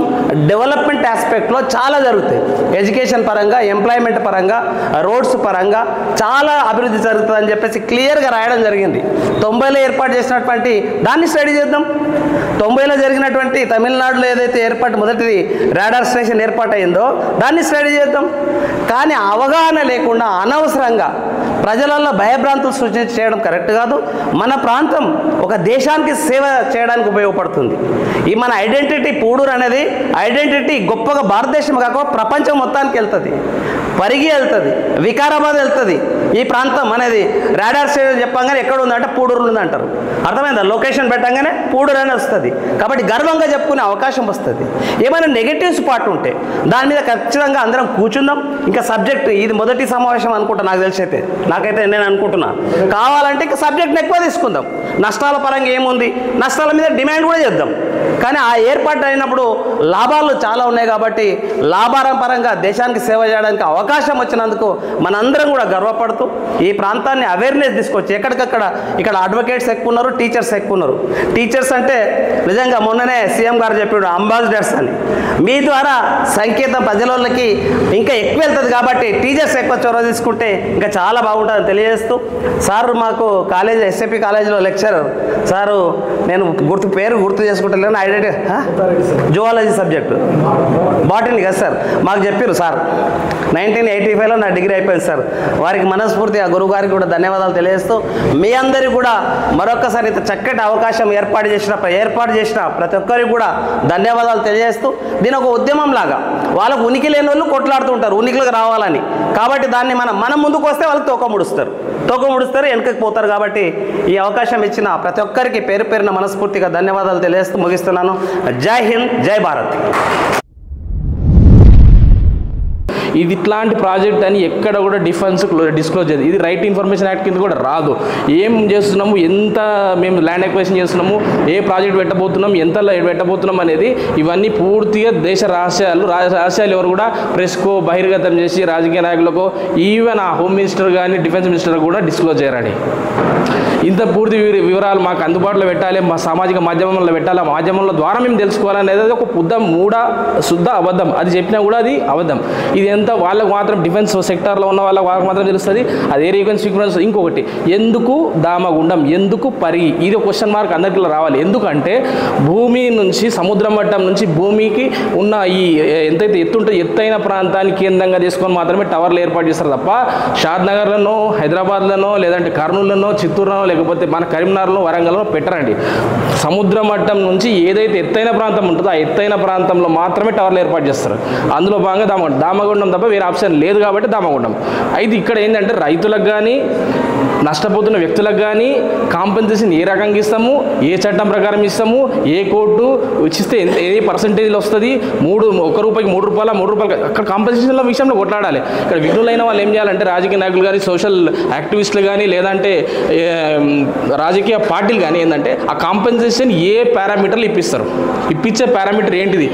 Speaker 8: డెవలప్మెంట్ ఆస్పెక్ట్లో చాలా జరుగుతాయి. ఎడ్యుకేషన్ పరంగా, ఎంప్లాయ్మెంట్ పరంగా, రోడ్స్ పరంగా చాలా అభివృద్ధి జరుగుతుందని చెప్పేసి క్లియర్గా రాయడం జరిగింది. 90లో ఏర్పాటు చేసినటువంటి దాన్ని స్టడీ చేద్దాం. 90లో జరిగినటువంటి తమిళనాడులో ఏదైతే మొదటిది రాడార్ స్టేషన్ ఏర్పాటైందో దాన్ని స్టడీ చేద్దాం. కానీ అవగాహన లేకుండా అనవసరంగా ప్రజలలో భయభ్రాంతులు సృష్టించడం కరెక్ట్ కాదు. మన ప్రాంతం ఒక దేశానికి సేవ చేయడానికి ఉపయోగపడుతుంది. ఈ మన ఐడెంటిటీ పూడూరు అనేది ఐడెంటిటీ గొప్పగా భారతదేశం కాకుండా ప్రపంచం మొత్తానికి వెళ్తుంది, పరిగి వెళ్తుంది, వికారాబాద్ వెళ్తుంది. ఈ ప్రాంతం అనేది రాడార్ స్టేషన్ చెప్పంగానే ఎక్కడ ఉందంటే పూడూరులో ఉందంటారు. అర్థమైందా? లొకేషన్ పెట్టంగానే పూడూరు అని వస్తుంది. కాబట్టి గర్వంగా చెప్పుకునే అవకాశం వస్తుంది. ఏమైనా నెగటివ్స్ పార్ట్ ఉంటే దాని మీద ఖచ్చితంగా అందరం కూర్చుందాం. ఇంకా సబ్జెక్ట్ ఇది మొదటి సమావేశం అనుకుంటా, నాకు తెలిసైతే, నాకైతే నేను అనుకుంటున్నా. కావాలంటే ఇంకా సబ్జెక్ట్ని ఎక్కువ తీసుకుందాం. నష్టాల పరంగా ఏముంది, నష్టాల మీద డిమాండ్ కూడా చేద్దాం. కానీ ఆ ఏర్పాటు అయినప్పుడు లాభాలు చాలా ఉన్నాయి కాబట్టి లాభాల పరంగా దేశానికి సేవ చేయడానికి అవకాశం వచ్చినందుకు మనందరం కూడా గర్వపడుతూ ఈ ప్రాంతాన్ని అవేర్నెస్ తీసుకొచ్చి ఎక్కడికక్కడ ఇక్కడ అడ్వకేట్స్ ఎక్కువ ఉన్నారు, టీచర్స్ ఎక్కువ ఉన్నారు. టీచర్స్ అంటే నిజంగా మొన్ననే సీఎం గారు చెప్పాడు అంబాసిడర్స్ అని. మీ ద్వారా సంకేతం ప్రజలకి ఇంకా ఎక్కువ వెళ్తుంది కాబట్టి టీచర్స్ ఎక్కువ చొరవ తీసుకుంటే ఇంకా చాలా బాగుంటుందని తెలియజేస్తూ, సార్ మాకు కాలేజ్ ఎస్ఏపీ కాలేజీలో లెక్చరర్ సారు, నేను పేరు గుర్తు చేసుకుంటలేను, ఐడెంటి జువాలజీ సబ్జెక్టు బాటనీ కదా సార్, మాకు చెప్పారు సార్ 1985లో నా డిగ్రీ అయిపోయింది సార్. వారికి మనస్ఫూర్తిగా గురువు గారికి కూడా ధన్యవాదాలు తెలియజేస్తూ, మీ అందరికీ కూడా మరొకసారి ఇంత చక్కటి అవకాశం ఏర్పాటు చేసిన ప్రతి ఒక్కరికి కూడా ధన్యవాదాలు తెలియజేస్తూ, దీని ఒక ఉద్యమం లాగా వాళ్ళకు ఉనికి లేని వాళ్ళు కొట్లాడుతూ ఉంటారు ఉనికిలోకి రావాలని. కాబట్టి దాన్ని మనం ముందుకు వస్తే వాళ్ళకి తోక ముడుస్తారు, వెనకకి పోతారు. కాబట్టి ఈ అవకాశం ఇచ్చిన ప్రతి ఒక్కరికి పేరు పేరున మనస్ఫూర్తిగా ధన్యవాదాలు తెలియజేస్తూ ముగిస్తున్నాను. జై హింద్, జై భారత్.
Speaker 9: ఇది ఇట్లాంటి ప్రాజెక్ట్ అని ఎక్కడ కూడా డిస్క్లోజ్ చేయదు. ఇది రైట్ ఇన్ఫర్మేషన్ యాక్ట్ కింద కూడా రాదు. ఏం చేస్తున్నాము, ఎంత మేము ల్యాండ్ ఎక్వైషన్ చేస్తున్నాము, ఏ ప్రాజెక్ట్ పెట్టబోతున్నాం, ఎంత పెట్టబోతున్నాం అనేది ఇవన్నీ పూర్తిగా దేశ రహస్యాలు ఎవరు కూడా ప్రెస్కో బహిర్గతం చేసి రాజకీయ నాయకులకు, ఈవెన్ ఆ హోమ్ మినిస్టర్ కానీ డిఫెన్స్ మినిస్టర్ కూడా డిస్క్లోజ్ చేయరండి. ఇంత పూర్తి వివరాలు మాకు అందుబాటులో పెట్టాలి, మా సామాజిక మాధ్యమంలో పెట్టాలి, ఆ మాధ్యమంలో ద్వారా మేము తెలుసుకోవాలనేది ఒక శుద్ధ అబద్ధం. అది చెప్పినా కూడా అది అబద్ధం. ఇది ఎంత వాళ్ళకు మాత్రం డిఫెన్స్ సెక్టార్లో ఉన్న వాళ్ళకి మాత్రం తెలుస్తుంది, అది ఏ సీక్వెన్స్. ఇంకొకటి, ఎందుకు దామగుండం, ఎందుకు పరిగి, ఇది క్వశ్చన్ మార్క్ అందరికీ రావాలి. ఎందుకంటే భూమి నుంచి సముద్ర మట్టం నుంచి భూమికి ఉన్న ఈ ఎంతైతే ఎత్తుంటే ఎత్తైన ప్రాంతాన్ని కేంద్రంగా తీసుకొని మాత్రమే టవర్లు ఏర్పాటు చేస్తారు తప్ప షాద్నగర్లోనో, హైదరాబాద్లోనో, లేదంటే కర్నూలులోనో, చిత్తూరులోనో, లేకపోతే మన కరీంనగర్లో, వరంగల్లో పెట్టరండి. సముద్ర మట్టం నుంచి ఏదైతే ఎత్తైన ప్రాంతం ఉంటుందో ఆ ఎత్తైన ప్రాంతంలో మాత్రమే టవర్లు ఏర్పాటు చేస్తారు. అందులో భాగంగా దామగుండం తప్ప వేరే ఆప్షన్ లేదు కాబట్టి దామగుండం. అయితే ఇక్కడ ఏంటంటే రైతులకు కానీ నష్టపోతున్న వ్యక్తులకు కానీ కాంపెన్సేషన్ ఏ రకంగా ఇస్తాము, ఏ చట్టం ప్రకారం ఇస్తాము, ఏ కోర్టు ఇచ్చిస్తే ఏ పర్సంటేజ్లో వస్తుంది, ₹1 రూపాయికి ₹3 అక్కడ కాంపెన్సేషన్ల విషయంలో కొట్లాడాలి. ఇక్కడ విఘ్నులైన వాళ్ళు ఏం చేయాలంటే రాజకీయ నాయకులు కానీ, సోషల్ యాక్టివిస్టులు కానీ, లేదంటే రాజకీయ పార్టీలు కానీ ఏంటంటే ఆ కాంపెన్సేషన్ ఏ పారామీటర్లు ఇప్పించే పారామీటర్ ఏంటిది.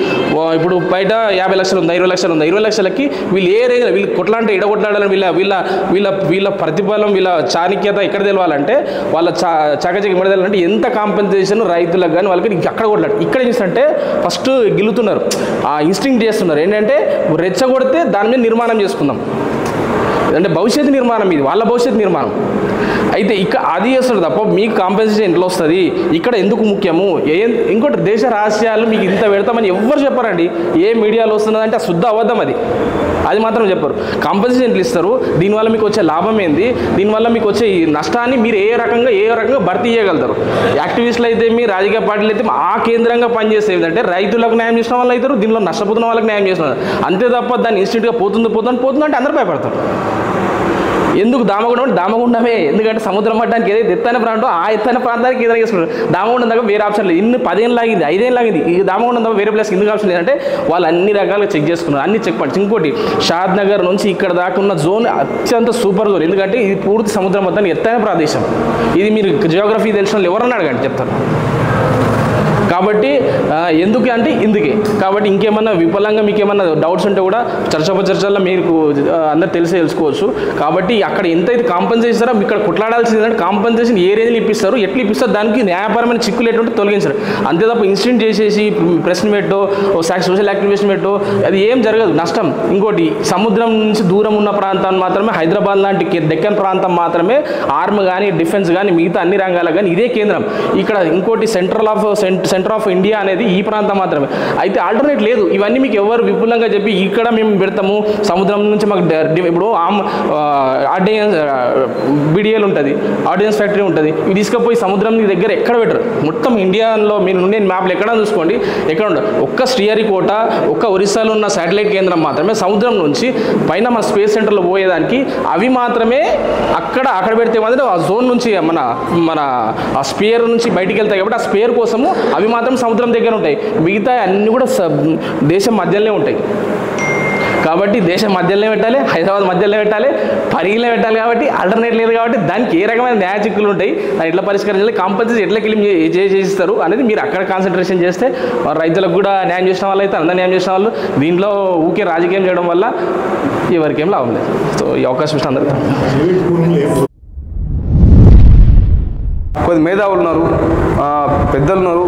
Speaker 9: ఇప్పుడు బయట 50 లక్షలు ఉంది, 20 లక్షలు ఉంది, 20 లక్షలకి వీళ్ళు ఏ రేంజ్ వీళ్ళు కొట్లాంటే ఎడగొట్లాడాలని వీళ్ళ ప్రతిఫలం, వీళ్ళ చాణక్యత ఎక్కడ తెలవాలంటే, వాళ్ళ చాకచక్యం ఎక్కడ తెలవాలంటే ఎంత కాంపెన్సేషన్ రైతులకు కానీ వాళ్ళకి అక్కడ కొట్లాడు. ఇక్కడ ఏంటంటే ఫస్ట్ గిల్లుతున్నారు, ఆ ఇన్స్టింక్ట్ చేస్తున్నారు ఏంటంటే రెచ్చగొడితే దాని మీద నిర్మాణం చేసుకుందాం. అంటే భవిష్యత్తు నిర్మాణం, ఇది వాళ్ళ భవిష్యత్తు నిర్మాణం. అయితే అది చేస్తారు తప్ప మీకు కాంపెన్సేషన్ ఎట్లా వస్తుంది, ఇక్కడ ఎందుకు ముఖ్యము, ఇంకోటి దేశ రహస్యాలు మీకు ఇంత పెడతామని ఎవ్వరు చెప్పారండి. ఏ మీడియాలో వస్తున్నదంటే ఆ శుద్ధ అబద్ధం. అది మాత్రం చెప్పరు. కాంపెన్సేషన్ ఎట్లా ఇస్తారు, దీనివల్ల మీకు వచ్చే లాభం ఏంది, దీనివల్ల మీకు వచ్చే ఈ నష్టాన్ని మీరు ఏ రకంగా భర్తీ చేయగలుగుతారు. యాక్టివిస్టులు అయితే మీ రాజకీయ పార్టీలు అయితే ఆ కేంద్రంగా పనిచేసే ఏంటంటే రైతులకు న్యాయం చేసిన వాళ్ళు అవుతారు, దీనిలో నష్టపోతున్న వాళ్ళకి న్యాయం చేసిన అంతే తప్ప దాన్ని ఇన్స్టిట్యూట్గా పోతుంది అంటే అందరూ భయపడతారు. ఎందుకు దామగుండమే, ఎందుకంటే సముద్రం మట్టానికి ఏదైతే ఎత్తైన ప్రాంతం ఆ ఎత్తైన ప్రాంతానికి ఏదైనా చేసుకుంటారు. దామగుండం దగ్గర వేరే ఆప్షన్ లేదు. 10 ఏళ్ళు ఆగింది, 5 ఏళ్ళు ఆగింది. ఈ దామగుండం దగ్గర వేరే ప్లేస్ ఎందుకు ఆప్షన్ లేదంటే వాళ్ళు అన్ని రకాలుగా చెక్ చేసుకున్నారు, అన్ని చెక్ పాయింట్స్. ఇంకోటి షాద్ నగర్ నుంచి ఇక్కడ దాకా ఉన్న జోన్ అత్యంత సూపర్ జోన్, ఎందుకంటే ఇది పూర్తి సముద్రం మొత్తాన్ని ఎత్తైన ప్రదేశం. ఇది మీరు జియోగ్రఫీ తెలిసిన వాళ్ళు ఎవరన్నా అడగండి చెప్తారు. కాబట్టి ఎందుకు అంటే ఇందుకే. కాబట్టి ఇంకేమన్నా విఫలంగా మీకు ఏమన్నా డౌట్స్ ఉంటే కూడా చర్చల్లో మీకు అందరు తెలుసుకోవచ్చు. కాబట్టి అక్కడ ఎంతైతే కాంపెన్సేషన్ ఇస్తారో ఇక్కడ కొట్లాడాల్సింది ఏంటంటే కాంపెన్సేషన్ ఏ రేంజ్లో ఇప్పిస్తారు, ఎట్లా ఇప్పిస్తారు, దానికి న్యాయపరమైన చిక్కులు ఎటువంటి తొలగించారు అంతే తప్ప ఇన్సిడెంట్ చేసేసి ప్రెస్ పెట్టో సోషల్ యాక్టివిస్ట్ పెట్టో అది ఏం జరగదు, నష్టం. ఇంకోటి సముద్రం నుంచి దూరం ఉన్న ప్రాంతాన్ని మాత్రమే, హైదరాబాద్ లాంటి డెక్కన్ ప్రాంతం మాత్రమే ఆర్మ్ కానీ డిఫెన్స్ కానీ మిగతా అన్ని రంగాలకు కానీ ఇదే కేంద్రం. ఇక్కడ ఇంకోటి సెంటర్ ఆఫ్ ఇండియా అనేది ఈ ప్రాంతం మాత్రమే. అయితే ఆల్టర్నేట్ లేదు. ఇవన్నీ మీకు ఎవరు విపులంగా చెప్పి ఇక్కడ మేము పెడతాము సముద్రం నుంచి మాకు ఇప్పుడు ఆర్డినెన్స్ బిడిఎల్ ఉంటుంది, ఆర్డినెన్స్ ఫ్యాక్టరీ ఉంటుంది, ఇవి తీసుకుపోయి సముద్రం దగ్గర ఎక్కడ పెట్టరు. మొత్తం ఇండియాలో మీరు ఉండే మ్యాప్లు ఎక్కడ చూసుకోండి, ఎక్కడ ఉండదు. ఒక్క శ్రీహరికోట, ఒక్క ఒరిస్సాలో ఉన్న శాటిలైట్ కేంద్రం మాత్రమే సముద్రం నుంచి పైన మన స్పేస్ సెంటర్లో పోయేదానికి అవి మాత్రమే అక్కడ పెడితే మాత్రం ఆ జోన్ నుంచి మన ఆ స్పేర్ నుంచి బయటికి వెళ్తాయి. కాబట్టి ఆ స్పేర్ కోసము అవి మాత్రం సముద్రం దగ్గర ఉంటాయి, మిగతా అన్నీ కూడా దేశం మధ్యలోనే ఉంటాయి. కాబట్టి దేశం మధ్యలోనే పెట్టాలి, హైదరాబాద్ మధ్యలోనే పెట్టాలి, పరిగిలో పెట్టాలి. కాబట్టి ఆల్టర్నేట్ లేదు. కాబట్టి దానికి ఏ రకమైన న్యాయ చిక్కులు ఉంటాయి, దాన్ని ఎట్లా పరిష్కరించాలి, కాంపెన్సేషన్ ఎట్లా క్లెయిమ్ చేస్తారు అనేది మీరు అక్కడ కాన్సన్ట్రేషన్ చేస్తే రైతులకు కూడా న్యాయం చేసిన వాళ్ళు అయితే అందరూ న్యాయం చేసిన వాళ్ళు. దీంట్లో ఊకే రాజకీయం చేయడం వల్ల ఎవరికేం లాభం లేదు. సో ఈ అవకాశం ఇష్టం అందరికీ.
Speaker 10: కొద్ది మేధావులు ఉన్నారు, పెద్దలు ఉన్నారు,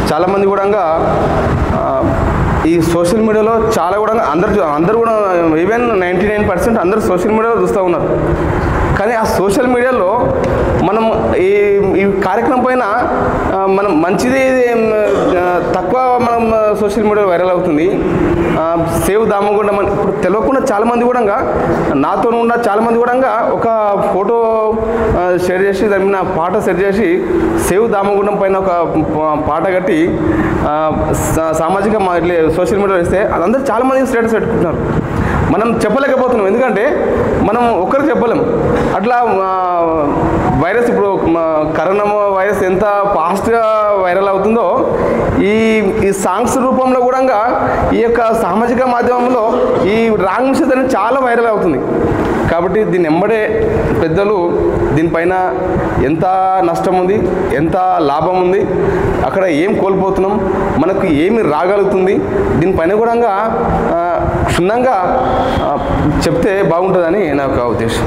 Speaker 10: చాలామంది కూడా ఈ సోషల్ మీడియాలో చాలా కూడా అందరూ కూడా ఈవెన్ 99% అందరూ సోషల్ మీడియాలో చూస్తూ ఉన్నారు. కానీ ఆ సోషల్ మీడియాలో మనం ఈ కార్యక్రమం పైన మనం మంచిది తక్కువ మనం సోషల్ మీడియాలో వైరల్ అవుతుంది. సేవ్ దామగుండం ఇప్పుడు తెలియకుండా చాలామంది కూడా నాతో ఉన్న చాలామంది కూడా ఒక ఫోటో షేర్ చేసి దాని మీద పాట షేర్ చేసి సేవ్ దామగుండం పైన ఒక పాట కట్టి సామాజిక సోషల్ మీడియాలో వేస్తే అదందరూ చాలామంది స్టేటస్ పెట్టుకుంటున్నారు. మనం చెప్పలేకపోతున్నాం, ఎందుకంటే మనం ఒక్కరికి చెప్పలేం. అట్లా వైరస్ ఇప్పుడు కరోనా వైరస్ ఎంత ఫాస్ట్గా వైరల్ అవుతుందో ఈ సాంగ్స్ రూపంలో కూడా ఈ యొక్క సామాజిక మాధ్యమంలో ఈ రాంగ్ మెసేజ్ అనేది చాలా వైరల్ అవుతుంది. కాబట్టి దీన్ని ఎంబడే పెద్దలు దీనిపైన ఎంత నష్టం ఉంది, ఎంత లాభం ఉంది, అక్కడ ఏం కోల్పోతున్నాం, మనకు ఏమి రాగలుగుతుంది, దీనిపైన కూడా క్షుణ్ణంగా చెప్తే బాగుంటుందని నా యొక్క ఉద్దేశం.